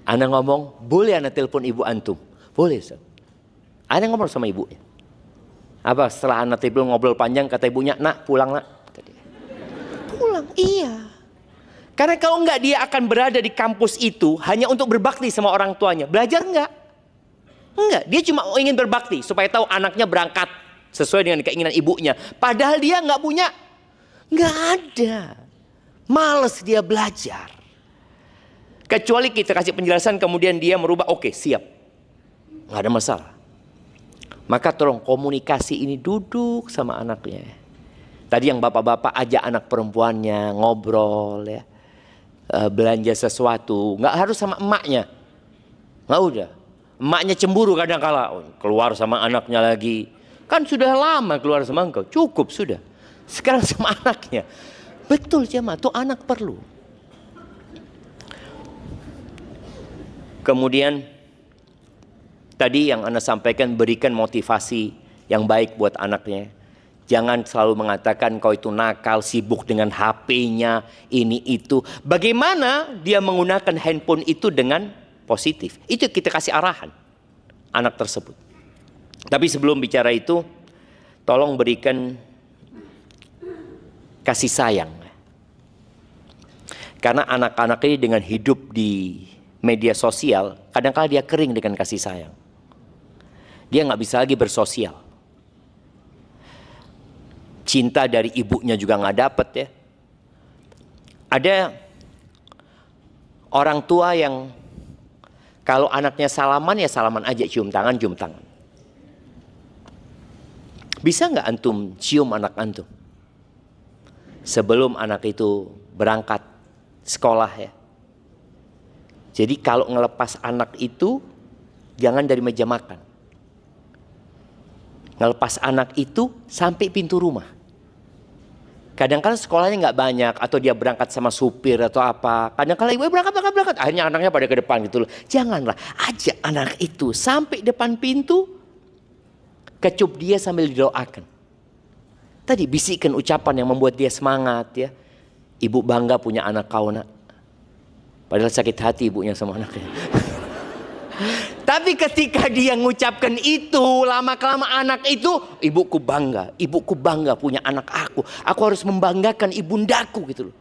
Anak ngomong, boleh anak telepon ibu antum? Boleh, Ustaz. Anak ngomong sama ibunya. Apa setelah anak telepon ngobrol panjang, kata ibunya, nak pulang nak. Kata dia. Pulang, iya. Karena kalau enggak dia akan berada di kampus itu hanya untuk berbakti sama orang tuanya. Belajar enggak? Enggak, dia cuma ingin berbakti supaya tahu anaknya berangkat sesuai dengan keinginan ibunya. Padahal dia enggak punya, enggak ada. Males dia belajar. Kecuali kita kasih penjelasan kemudian dia merubah, oke, siap. Enggak ada masalah. Maka tolong komunikasi ini, duduk sama anaknya. Tadi yang bapak-bapak ajak anak perempuannya ngobrol ya. Belanja sesuatu, nggak harus sama emaknya. Nggak udah. Emaknya cemburu kadang-kala, keluar sama anaknya lagi. Kan sudah lama keluar sama engkau, cukup sudah. Sekarang sama anaknya. Betul jemaah, tuh anak perlu. Kemudian tadi yang Anda sampaikan, berikan motivasi yang baik buat anaknya. Jangan selalu mengatakan kau itu nakal, sibuk dengan HP-nya, ini itu. Bagaimana dia menggunakan handphone itu dengan positif? Itu kita kasih arahan anak tersebut. Tapi sebelum bicara itu, tolong berikan kasih sayang. Karena anak-anak ini dengan hidup di media sosial, kadang-kadang dia kering dengan kasih sayang. Dia nggak bisa lagi bersosial. Cinta dari ibunya juga nggak dapet ya. Ada orang tua yang kalau anaknya salaman ya salaman aja, cium tangan, cium tangan. Bisa nggak antum cium anak antum sebelum anak itu berangkat sekolah ya? Jadi kalau ngelepas anak itu jangan dari meja makan. Ngelepas anak itu sampai pintu rumah. Kadang-kadang sekolahnya nggak banyak, atau dia berangkat sama supir atau apa. Kadang-kadang ibu berangkat. Akhirnya anaknya pada ke depan gitu loh. Janganlah, ajak anak itu sampai depan pintu, kecup dia sambil didoakan. Tadi bisikan ucapan yang membuat dia semangat ya. Ibu bangga punya anak kau nak. Padahal sakit hati ibunya sama anaknya. Tapi ketika dia mengucapkan itu, lama-kelama anak itu, ibuku bangga punya anak aku. Aku harus membanggakan ibundaku gitu loh.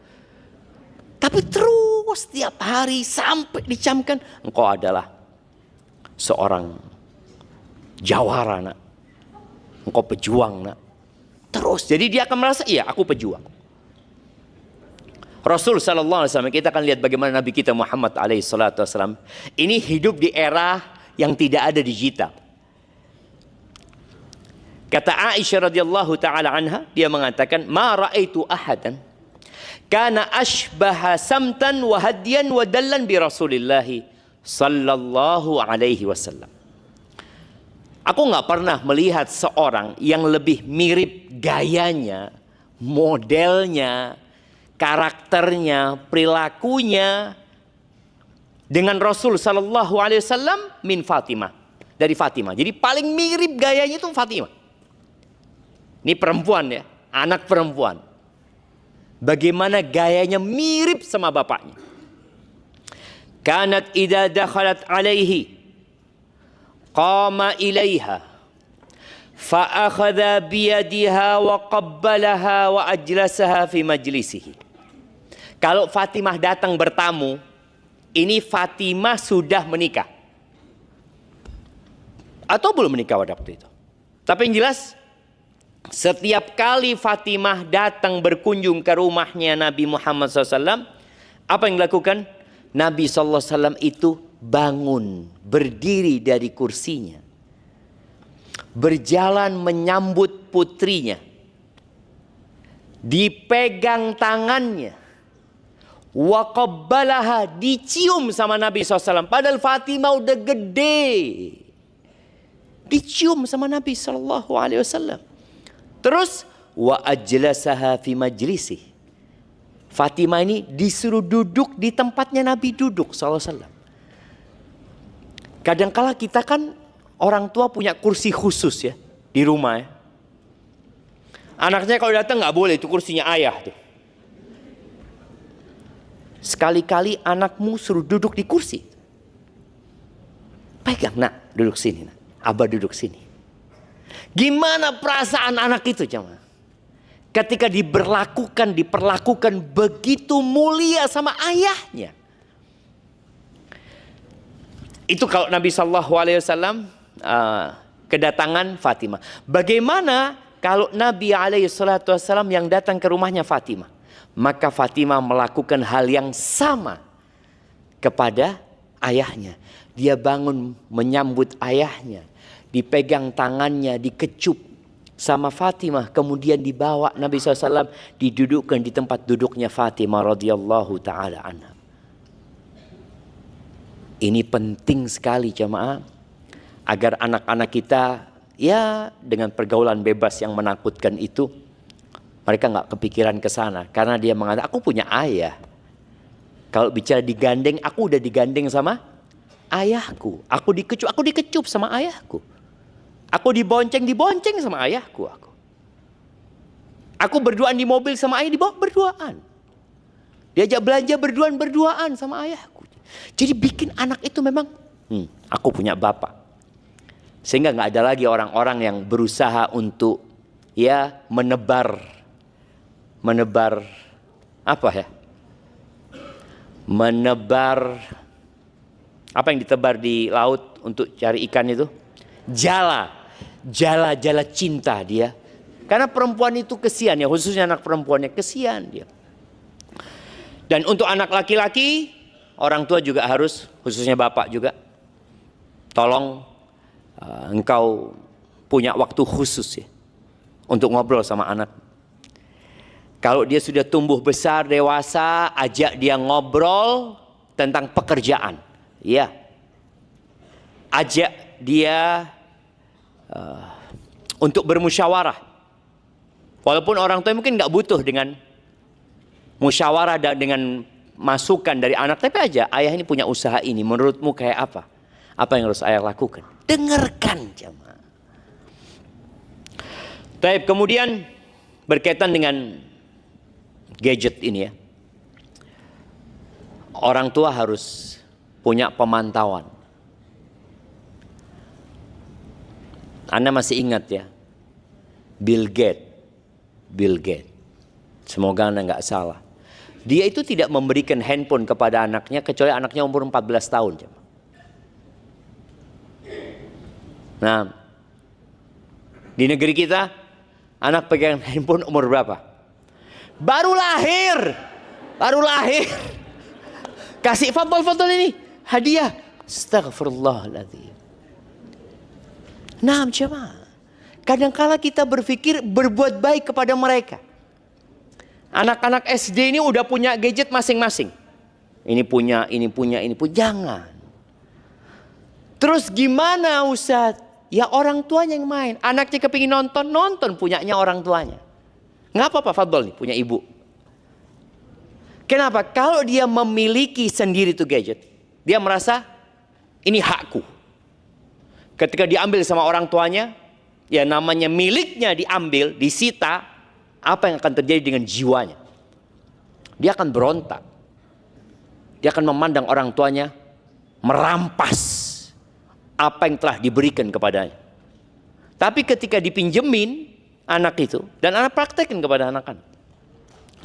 Tapi terus setiap hari sampai dicamkan, engkau adalah seorang jawara nak. Engkau pejuang nak. Terus, jadi dia akan merasa, iya aku pejuang. Rasul sallallahu alaihi wasallam, kita akan lihat bagaimana Nabi kita Muhammad alaihi salatu wasallam ini hidup di era yang tidak ada digital. Kata Aisyah radhiyallahu taala anha, dia mengatakan, "Ma raaitu ahadan kana ashbaha samtan wa hadiyan wa dallan bi Rasulillah sallallahu alaihi wasallam." Aku nggak pernah melihat seorang yang lebih mirip gayanya, modelnya, karakternya, perilakunya dengan Rasul sallallahu alaihi wasallam min Fatimah, dari Fatimah. Jadi paling mirip gayanya itu Fatimah. Ini perempuan ya, anak perempuan. Bagaimana gayanya mirip sama bapaknya. Kanat idza dakhalat alaihi qama ilaiha fa akhadha biyadiha wa qabbalaha wa ajlasaha fi majlisihi. Kalau Fatimah datang bertamu, ini Fatimah sudah menikah atau belum menikah pada waktu itu. Tapi yang jelas, setiap kali Fatimah datang berkunjung ke rumahnya Nabi Muhammad SAW, apa yang dilakukan? Nabi SAW itu bangun, berdiri dari kursinya, berjalan menyambut putrinya, dipegang tangannya, wa qabbalaha, dicium sama Nabi SAW. Padahal Fatimah udah gede, dicium sama Nabi SAW. Terus wa ajlasaha fi majlisih, Fatimah ini disuruh duduk di tempatnya Nabi duduk SAW. Kadangkala kita kan orang tua punya kursi khusus ya di rumah ya. Anaknya kalau datang nggak boleh, itu kursinya ayah tuh. Sekali-kali anakmu suruh duduk di kursi, pegang, nak duduk sini, nak. Abah duduk sini. Gimana perasaan anak itu jemaah? Ketika diperlakukan begitu mulia sama ayahnya. Itu kalau Nabi SAW kedatangan Fatimah. Bagaimana kalau Nabi SAW yang datang ke rumahnya Fatimah? Maka Fatimah melakukan hal yang sama kepada ayahnya. Dia bangun menyambut ayahnya, dipegang tangannya, dikecup sama Fatimah, kemudian dibawa Nabi SAW, didudukkan di tempat duduknya Fatimah radhiyallahu taala anha. Ini penting sekali jemaah, agar anak-anak kita ya dengan pergaulan bebas yang menakutkan itu, mereka nggak kepikiran ke sana, karena dia mengatakan aku punya ayah. Kalau bicara digandeng, aku udah digandeng sama ayahku. Aku dikecup sama ayahku. Aku dibonceng sama ayahku. Aku berduaan di mobil sama ayah, dibawa berduaan. Diajak belanja berduaan sama ayahku. Jadi bikin anak itu memang, aku punya bapak. Sehingga nggak ada lagi orang-orang yang berusaha untuk ya menebar apa ya? Menebar apa yang ditebar di laut untuk cari ikan itu? Jala cinta dia. Karena perempuan itu kesian ya, khususnya anak perempuannya kesian dia. Dan untuk anak laki-laki, orang tua juga harus, khususnya bapak juga, tolong engkau punya waktu khusus ya untuk ngobrol sama anak. Kalau dia sudah tumbuh besar, dewasa, ajak dia ngobrol tentang pekerjaan. Ya, ajak dia untuk bermusyawarah. Walaupun orang tua mungkin nggak butuh dengan musyawarah dan dengan masukan dari anak, tapi aja ayah ini punya usaha ini, menurutmu kayak apa? Apa yang harus ayah lakukan? Dengarkan jemaah. Tapi kemudian berkaitan dengan gadget ini ya, orang tua harus punya pemantauan. Anda masih ingat ya, Bill Gates, semoga Anda nggak salah. Dia itu tidak memberikan handphone kepada anaknya kecuali anaknya umur 14 tahun. Nah, di negeri kita anak pegang handphone umur berapa? Baru lahir. Kasih foto ini hadiah. Astagfirullahaladzim. Nah, jemaah, kadangkala kita berpikir berbuat baik kepada mereka. Anak-anak SD ini udah punya gadget masing-masing. Ini punya. Jangan. Terus gimana Ustaz? Ya orang tuanya yang main. Anaknya kepingin nonton punyanya orang tuanya. Nggak apa-apa, fadhol nih, punya ibu. Kenapa? Kalau dia memiliki sendiri tuh gadget, dia merasa ini hakku. Ketika diambil sama orang tuanya, ya namanya miliknya diambil, disita, apa yang akan terjadi dengan jiwanya? Dia akan berontak. Dia akan memandang orang tuanya merampas apa yang telah diberikan kepadanya. Tapi ketika dipinjemin anak itu, dan anak praktekin kepada anak-anak,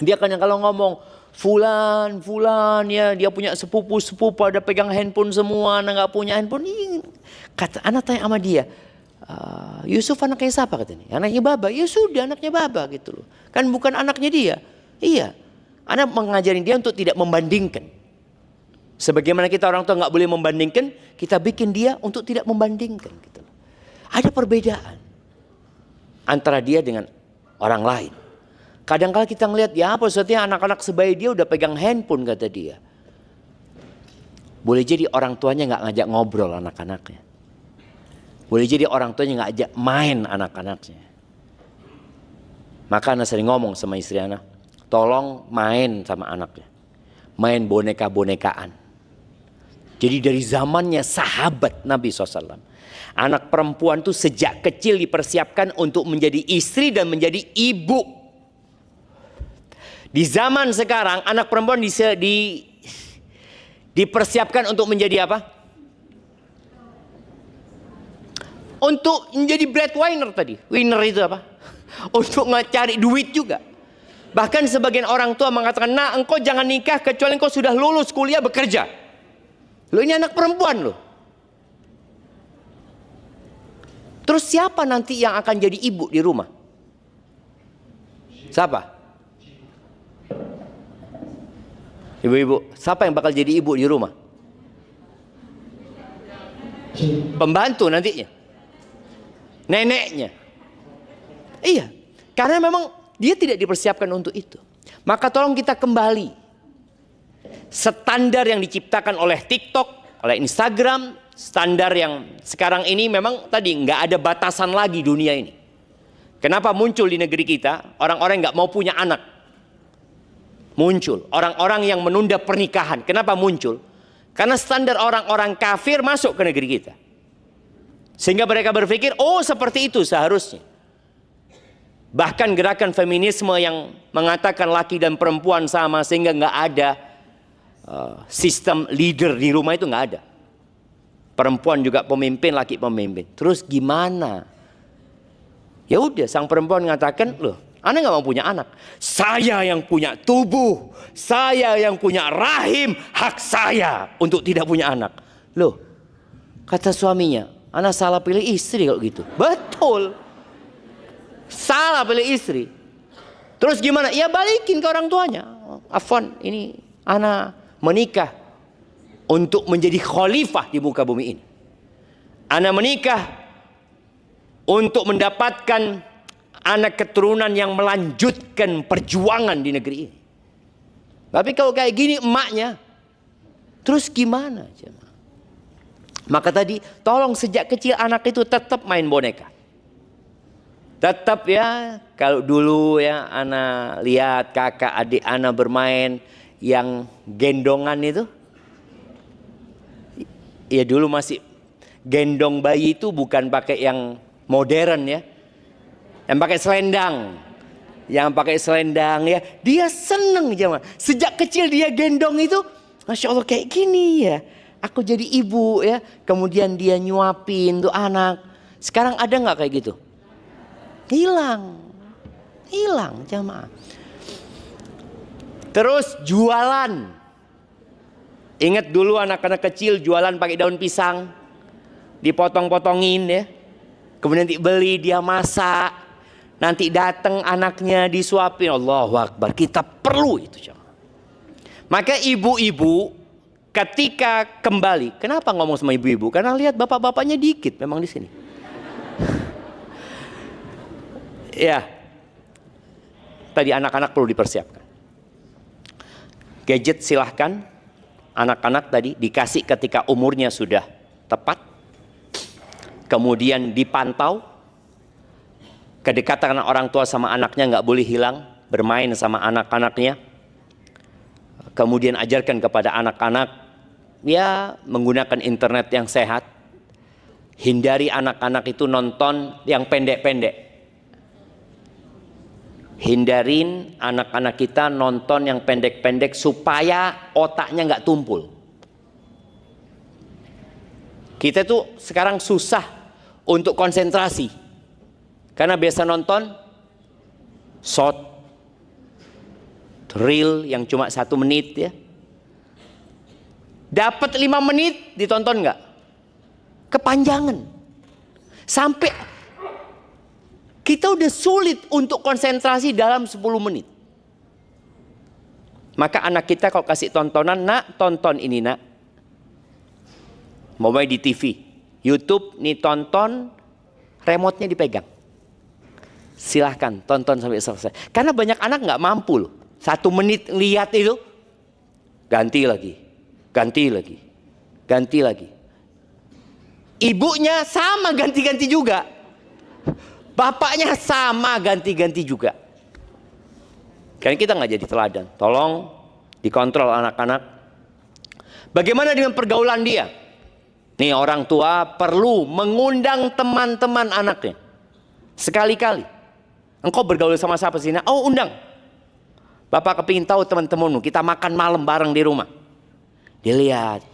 dia akan kalau ngomong, Fulan ya, dia punya sepupu ada pegang handphone semua, anak nggak punya handphone. Kata anak tanya sama dia, Yusuf anaknya siapa katanya? Anaknya Baba. Ya sudah, anaknya Baba gitu loh. Kan bukan anaknya dia. Iya. Anak mengajarin dia untuk tidak membandingkan. Sebagaimana kita orang tua nggak boleh membandingkan, kita bikin dia untuk tidak membandingkan gitu loh. Ada perbedaan antara dia dengan orang lain. Kadang-kala kita ngelihat, ya apa sepertinya anak-anak sebaya dia udah pegang handphone kata dia. Boleh jadi orang tuanya nggak ngajak ngobrol anak-anaknya. Boleh jadi orang tuanya nggak ajak main anak-anaknya. Maka anak sering ngomong sama istri anak, tolong main sama anaknya. Main boneka-bonekaan. Jadi dari zamannya sahabat Nabi SAW. Anak perempuan tuh sejak kecil dipersiapkan untuk menjadi istri dan menjadi ibu. Di zaman sekarang anak perempuan dipersiapkan untuk menjadi apa? Untuk menjadi breadwinner tadi. Winner itu apa? Untuk mencari duit juga. Bahkan sebagian orang tua mengatakan, nah engkau jangan nikah kecuali engkau sudah lulus kuliah bekerja. Loh ini anak perempuan loh. Terus siapa nanti yang akan jadi ibu di rumah? Siapa? Ibu-ibu, siapa yang bakal jadi ibu di rumah? Pembantu nantinya. Neneknya. Iya, karena memang dia tidak dipersiapkan untuk itu. Maka tolong kita kembali. Standar yang diciptakan oleh TikTok, oleh Instagram, standar yang sekarang ini memang tadi nggak ada batasan lagi dunia ini. Kenapa muncul di negeri kita orang-orang nggak mau punya anak? Muncul orang-orang yang menunda pernikahan. Kenapa muncul? Karena standar orang-orang kafir masuk ke negeri kita. Sehingga mereka berpikir, oh seperti itu seharusnya. Bahkan gerakan feminisme yang mengatakan laki dan perempuan sama, sehingga nggak ada sistem leader di rumah itu nggak ada. Perempuan juga pemimpin, laki pemimpin. Terus gimana? Ya udah, sang perempuan mengatakan, loh, Anda nggak mau punya anak. Saya yang punya tubuh, saya yang punya rahim, hak saya untuk tidak punya anak. Loh, kata suaminya, Anda salah pilih istri kalau gitu. Betul, salah pilih istri. Terus gimana? Ya balikin ke orang tuanya. Afwan, ini Anda menikah untuk menjadi khalifah di muka bumi ini. Anda menikah untuk mendapatkan anak keturunan yang melanjutkan perjuangan di negeri ini. Tapi kalau kayak gini emaknya, terus gimana? Maka tadi tolong sejak kecil anak itu tetap main boneka. Tetap ya, kalau dulu ya ana lihat kakak adik ana bermain yang gendongan itu. Ya dulu masih gendong bayi itu bukan pakai yang modern ya. Yang pakai selendang. Yang pakai selendang ya, dia seneng jemaah. Sejak kecil dia gendong itu, Masya Allah kayak gini ya. Aku jadi ibu ya. Kemudian dia nyuapin tuh anak. Sekarang ada nggak kayak gitu? Hilang jamaah. Terus jualan. Ingat dulu anak-anak kecil jualan pakai daun pisang, dipotong-potongin ya. Kemudian dibeli, dia masak. Nanti datang anaknya disuapin. Allahu Akbar. Kita perlu itu jamaah. Maka ibu-ibu ketika kembali, kenapa ngomong sama ibu-ibu? Karena lihat bapak-bapaknya dikit memang di sini. Ya, tadi anak-anak perlu dipersiapkan. Gadget silahkan, anak-anak tadi dikasih ketika umurnya sudah tepat. Kemudian dipantau, kedekatan orang tua sama anaknya nggak boleh hilang, bermain sama anak-anaknya. Kemudian ajarkan kepada anak-anak, ya menggunakan internet yang sehat. Hindari anak-anak itu nonton yang pendek-pendek. Hindarin anak-anak kita nonton yang pendek-pendek supaya otaknya nggak tumpul. Kita tuh sekarang susah untuk konsentrasi karena biasa nonton short, reel yang cuma 1 menit ya. Dapat 5 menit ditonton nggak? Kepanjangan. Sampai kita udah sulit untuk konsentrasi dalam 10 menit. Maka anak kita kalau kasih tontonan, nak tonton ini nak. Mau main di TV, YouTube nih tonton, remote-nya dipegang. Silahkan tonton sampai selesai. Karena banyak anak nggak mampu loh. 1 menit lihat itu, ganti lagi. Ibunya sama ganti-ganti juga. Bapaknya sama ganti-ganti juga. Karena kita nggak jadi teladan. Tolong dikontrol anak-anak. Bagaimana dengan pergaulan dia? Nih orang tua perlu mengundang teman-teman anaknya. Sekali-kali. Engkau bergaul sama siapa sih? Oh undang. Bapak kepingin tahu teman-temanmu. Kita makan malam bareng di rumah. Dilihat.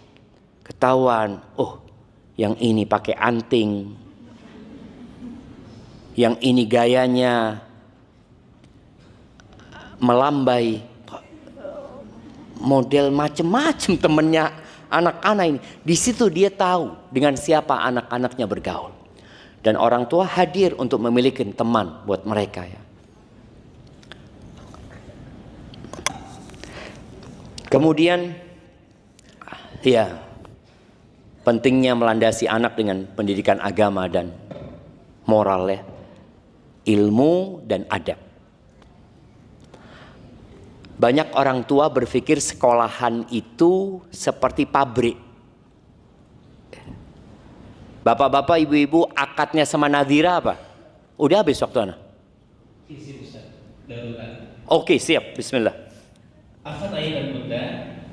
Ketahuan. Oh yang ini pakai anting. Yang ini gayanya melambai, model macem-macem temennya anak-anak ini. Di situ dia tahu dengan siapa anak-anaknya bergaul. Dan orang tua hadir untuk memiliki teman buat mereka ya. Kemudian ya pentingnya melandasi anak dengan pendidikan agama dan moral ya. Ilmu dan adab. Banyak orang tua berpikir sekolahan itu seperti pabrik. Bapak-bapak, ibu-ibu, akadnya sama Nadira apa? Udah habis waktu anak? Isi Ustaz, darurat. Oke, siap. Bismillah. Afan ayah dan bunda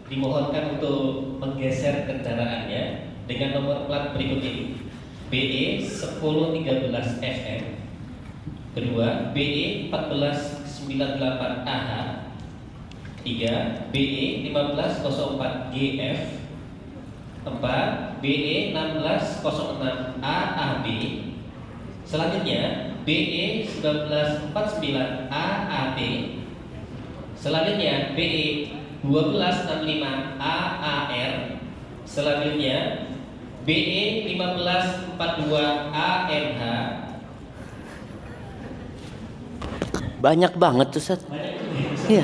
dimohonkan untuk menggeser kendaraannya dengan nomor plat berikut ini. BE 1013 FM. Kedua, BE 1498 AH. 3, BE 1504 GF. 4, BE 1606 AAB. Selanjutnya BE 1949 AAT. Selanjutnya BE 1265 AAR. Selanjutnya BE 1542 AMH. Banyak banget tuh Ustaz. Iya.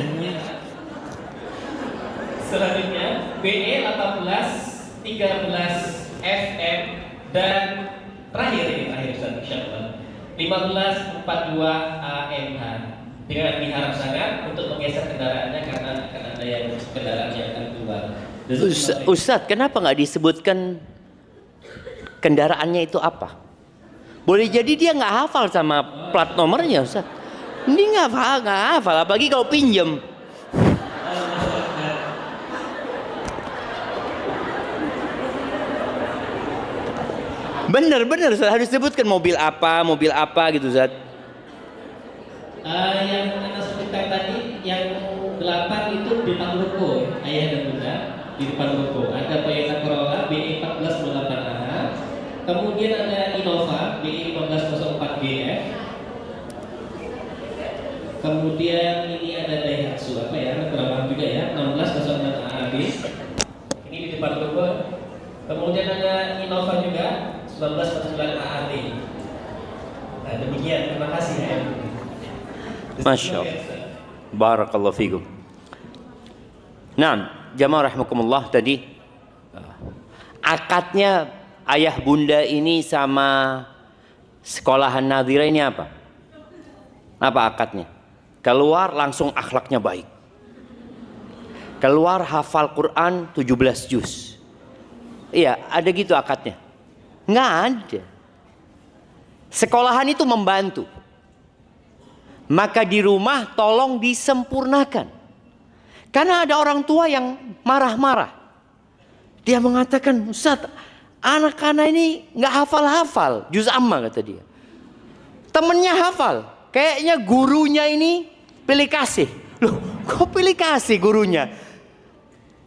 Selanjutnya BE 1813 FM dan terakhir Ustaz insyaallah 1542 AMH. Dengan diharap sangat untuk menggeser kendaraannya karena akan ada yang kendaraannya akan keluar. Ustaz, kenapa nggak disebutkan kendaraannya itu apa? Boleh jadi dia nggak hafal sama plat nomornya, Ustaz. Ini nggak hafal, apalagi kalau pinjem. Bener, Ustaz. Harus sebutkan mobil apa gitu, Ustaz. Yang Anda sebutkan tadi, yang 8 itu di depan ruko, ayah dan bunda di depan ruko. Ada Toyota Corolla BE 1408A, kemudian ada Innova BE 1504GF, kemudian ini ada Daihatsu apa ya, kurang juga ya, 1606AAB. Ini di depan ruko. Kemudian ada Innova juga 1949AAB. Nah, demikian, terima kasih ya. Masya Allah. Barakallahu fikum. Nah, jamaah rahimakumullah, tadi akadnya ayah bunda ini sama sekolahan Nadhira ini apa? Apa akadnya? Keluar langsung akhlaknya baik. Keluar hafal Quran 17 juz. Iya, ada gitu akadnya? Nggak ada. Sekolahan itu membantu. Maka di rumah tolong disempurnakan. Karena ada orang tua yang marah-marah. Dia mengatakan, Ustaz, anak-anak ini nggak hafal-hafal juz amma, kata dia. Temennya hafal. Kayaknya gurunya ini pilih kasih. Loh, kok pilih kasih gurunya?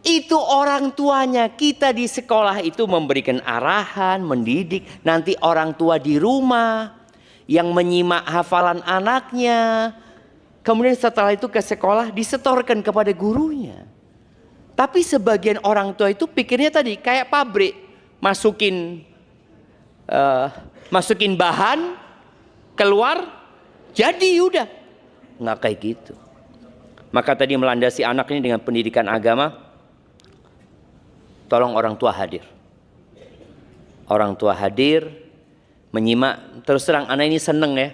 Itu orang tuanya. Kita di sekolah itu memberikan arahan, mendidik. Nanti orang tua di rumah yang menyimak hafalan anaknya. Kemudian setelah itu ke sekolah disetorkan kepada gurunya. Tapi sebagian orang tua itu pikirnya tadi kayak pabrik. Masukin bahan, keluar, jadi udah. Nggak kayak gitu. Maka tadi melandasi anak ini dengan pendidikan agama. Tolong orang tua hadir. Orang tua hadir, menyimak. Terus terang anak ini seneng ya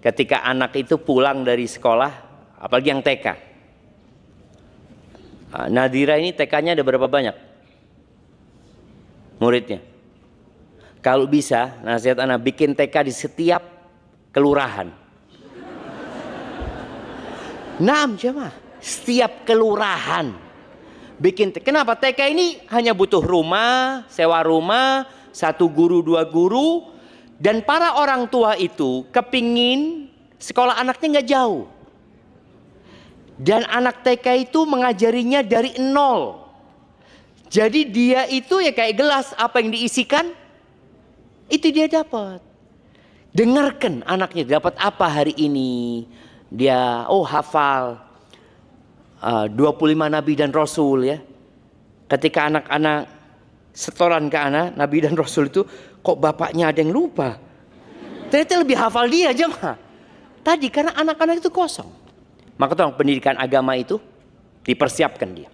ketika anak itu pulang dari sekolah, apalagi yang TK. Nadhira ini TK-nya ada berapa banyak muridnya? Kalau bisa nasihat anak bikin TK di setiap kelurahan. Jemaah, setiap kelurahan bikin. Kenapa? TK ini hanya butuh rumah, sewa rumah, 1 guru 2 guru. Dan para orang tua itu kepingin sekolah anaknya nggak jauh. Dan anak TK itu mengajarinya dari 0. Jadi dia itu ya kayak gelas, apa yang diisikan itu dia dapat. Dengarkan anaknya dapat apa hari ini. Dia hafal 25 Nabi dan Rasul ya. Ketika anak-anak setoran ke anak Nabi dan Rasul itu, kok bapaknya ada yang lupa. Ternyata lebih hafal dia jemaah. Tadi karena anak-anak itu kosong. Maka tolong pendidikan agama itu dipersiapkan dia.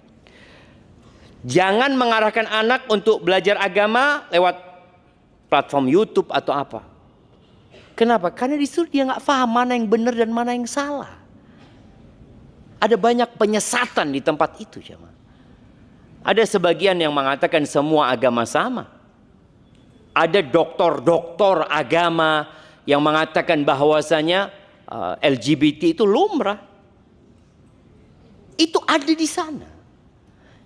Jangan mengarahkan anak untuk belajar agama lewat platform YouTube atau apa. Kenapa? Karena disuruh dia nggak paham mana yang benar dan mana yang salah. Ada banyak penyesatan di tempat itu jemaah. Ada sebagian yang mengatakan semua agama sama. Ada doktor agama yang mengatakan bahwasanya LGBT itu lumrah. Itu ada di sana.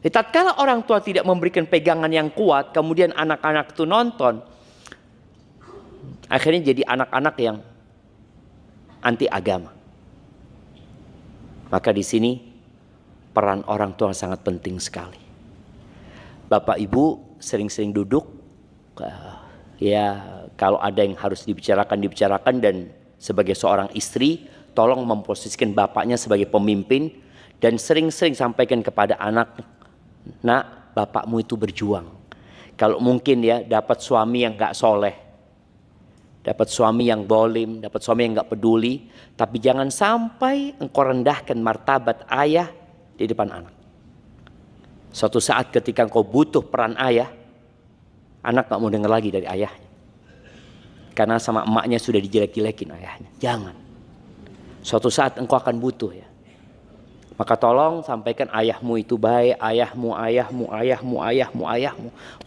Tatkala orang tua tidak memberikan pegangan yang kuat, kemudian anak-anak itu nonton, akhirnya jadi anak-anak yang anti agama. Maka di sini peran orang tua sangat penting sekali. Bapak Ibu sering-sering duduk, ya kalau ada yang harus dibicarakan dan sebagai seorang istri tolong memposisikan bapaknya sebagai pemimpin dan sering-sering sampaikan kepada anak, nak, bapakmu itu berjuang. Kalau mungkin ya dapat suami yang gak soleh, dapat suami yang dolim, dapat suami yang gak peduli, tapi jangan sampai engkau rendahkan martabat ayah di depan anak. Suatu saat ketika engkau butuh peran ayah, anak gak mau dengar lagi dari ayahnya. Karena sama emaknya sudah dijelek-jelekin ayahnya. Jangan. Suatu saat engkau akan butuh ya. Maka tolong sampaikan ayahmu itu baik, ayahmu.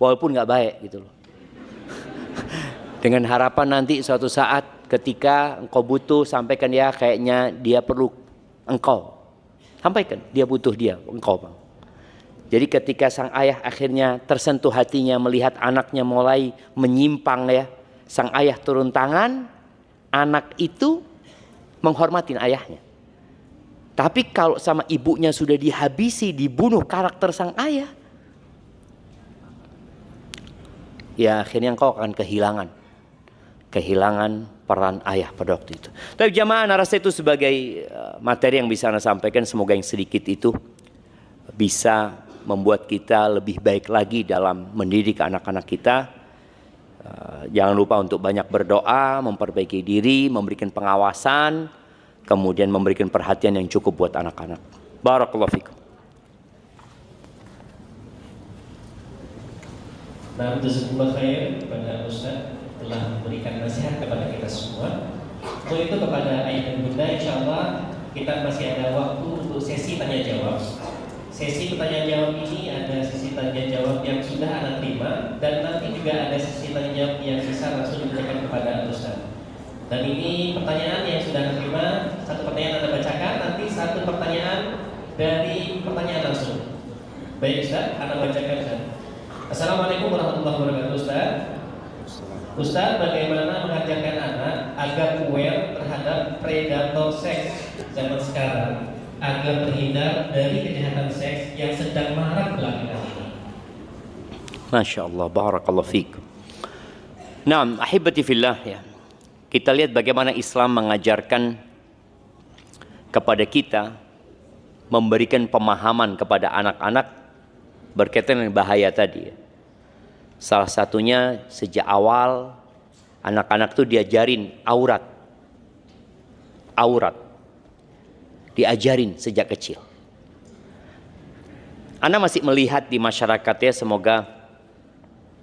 Walaupun gak baik gitu loh. Dengan harapan nanti suatu saat ketika engkau butuh, sampaikan ya, kayaknya dia perlu engkau. Sampaikan, dia butuh engkau Bang. Jadi ketika sang ayah akhirnya tersentuh hatinya melihat anaknya mulai menyimpang ya, sang ayah turun tangan, anak itu menghormatin ayahnya. Tapi kalau sama ibunya sudah dihabisi, dibunuh karakter sang ayah, ya akhirnya engkau akan kehilangan peran ayah pada waktu itu. Tapi jamaah, Anda rasa itu sebagai materi yang bisa Anda sampaikan. Semoga yang sedikit itu bisa membuat kita lebih baik lagi dalam mendidik anak-anak kita. Jangan lupa untuk banyak berdoa, memperbaiki diri, memberikan pengawasan, kemudian memberikan perhatian yang cukup buat anak-anak. Barakallahu fikum. Nah, jazakumullah khair kepada Ustaz telah memberikan nasihat kepada kita semua. Untuk itu kepada ayah dan bunda, insya Allah kita masih ada waktu untuk sesi tanya jawab. Sesi pertanyaan jawab ini ada sesi tanya jawab yang sudah Anda terima, dan nanti juga ada sesi tanya jawab yang bisa langsung diberikan kepada Ustaz. Dan ini pertanyaan yang sudah Anda terima, satu pertanyaan Anda bacakan, nanti satu pertanyaan dari pertanyaan langsung. Baik Ustaz, Anda bacakan Ustaz. Assalamualaikum warahmatullahi wabarakatuh Ustaz. Ustaz, bagaimana mengajarkan anak agar aware terhadap predator seks zaman sekarang agar terhindar dari kejahatan seks yang sedang marak belakangan ini? Masya Allah, barakallahu fiik. Naam, ahibati fillah ya. Kita lihat bagaimana Islam mengajarkan kepada kita, memberikan pemahaman kepada anak-anak berkaitan dengan bahaya tadi ya. Salah satunya sejak awal anak-anak tuh diajarin aurat. Diajarin sejak kecil. Anda masih melihat di masyarakatnya, semoga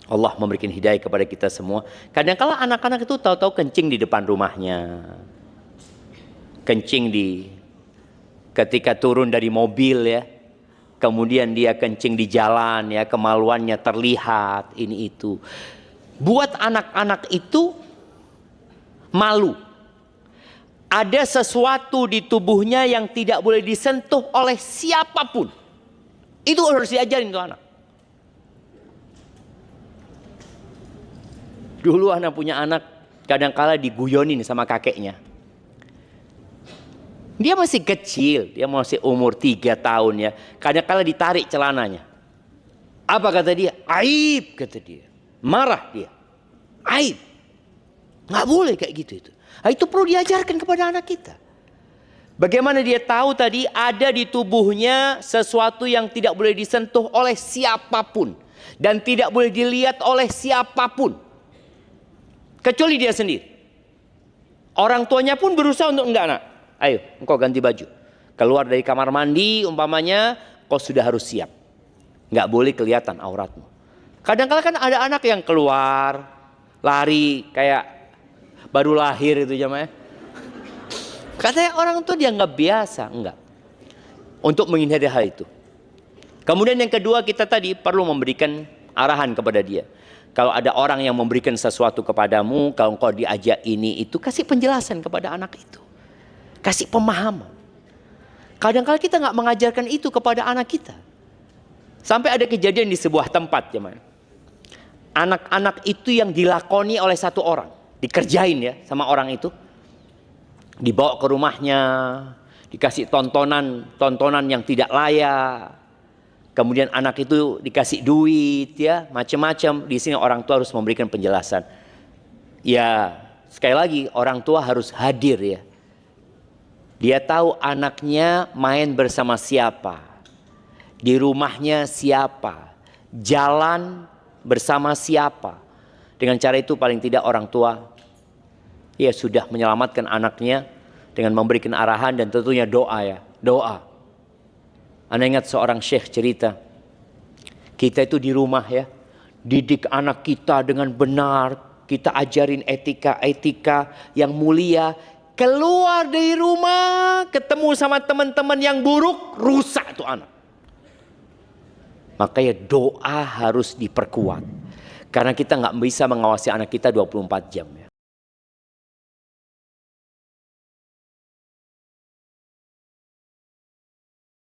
Allah memberikan hidayah kepada kita semua. Kadang-kala anak-anak itu tahu-tahu kencing di depan rumahnya. Kencing ketika turun dari mobil ya. Kemudian dia kencing di jalan ya, kemaluannya terlihat, ini itu. Buat anak-anak itu malu. Ada sesuatu di tubuhnya yang tidak boleh disentuh oleh siapapun. Itu harus diajarin tuh anak. Dulu anak punya anak, kadang-kala diguyonin sama kakeknya. Dia masih kecil, dia masih umur 3 tahun ya. Kadang-kala ditarik celananya. Apa kata dia? Aib kata dia. Marah dia. Aib. Nggak boleh kayak gitu itu. Nah, itu perlu diajarkan kepada anak kita. Bagaimana dia tahu tadi ada di tubuhnya sesuatu yang tidak boleh disentuh oleh siapapun. Dan tidak boleh dilihat oleh siapapun. Kecuali dia sendiri. Orang tuanya pun berusaha untuk enggak nak. Ayo, engkau ganti baju. Keluar dari kamar mandi, umpamanya, kau sudah harus siap. Nggak boleh kelihatan auratmu. Kadang-kadang kan ada anak yang keluar, lari, kayak baru lahir itu jamaah. Katanya orang tua dia nggak biasa, enggak. Untuk menghindari hal itu. Kemudian yang kedua, kita tadi perlu memberikan arahan kepada dia. Kalau ada orang yang memberikan sesuatu kepadamu, kalau engkau diajak ini itu, kasih penjelasan kepada anak itu. Kasih pemahaman. Kadang-kadang kita nggak mengajarkan itu kepada anak kita. Sampai ada kejadian di sebuah tempat, teman. Anak-anak itu yang dilakoni oleh satu orang, dikerjain ya sama orang itu, dibawa ke rumahnya, dikasih tontonan yang tidak layak. Kemudian anak itu dikasih duit ya, macam-macam. Di sini orang tua harus memberikan penjelasan. Ya, sekali lagi orang tua harus hadir ya. Dia tahu anaknya main bersama siapa, di rumahnya siapa, jalan bersama siapa. Dengan cara itu paling tidak orang tua ya sudah menyelamatkan anaknya dengan memberikan arahan dan tentunya doa ya, doa. Anda ingat seorang syekh cerita, kita itu di rumah ya, didik anak kita dengan benar, kita ajarin etika-etika yang mulia. Keluar dari rumah, ketemu sama teman-teman yang buruk, rusak tuh anak. Makanya doa harus diperkuat. Karena kita nggak bisa mengawasi anak kita 24 jam.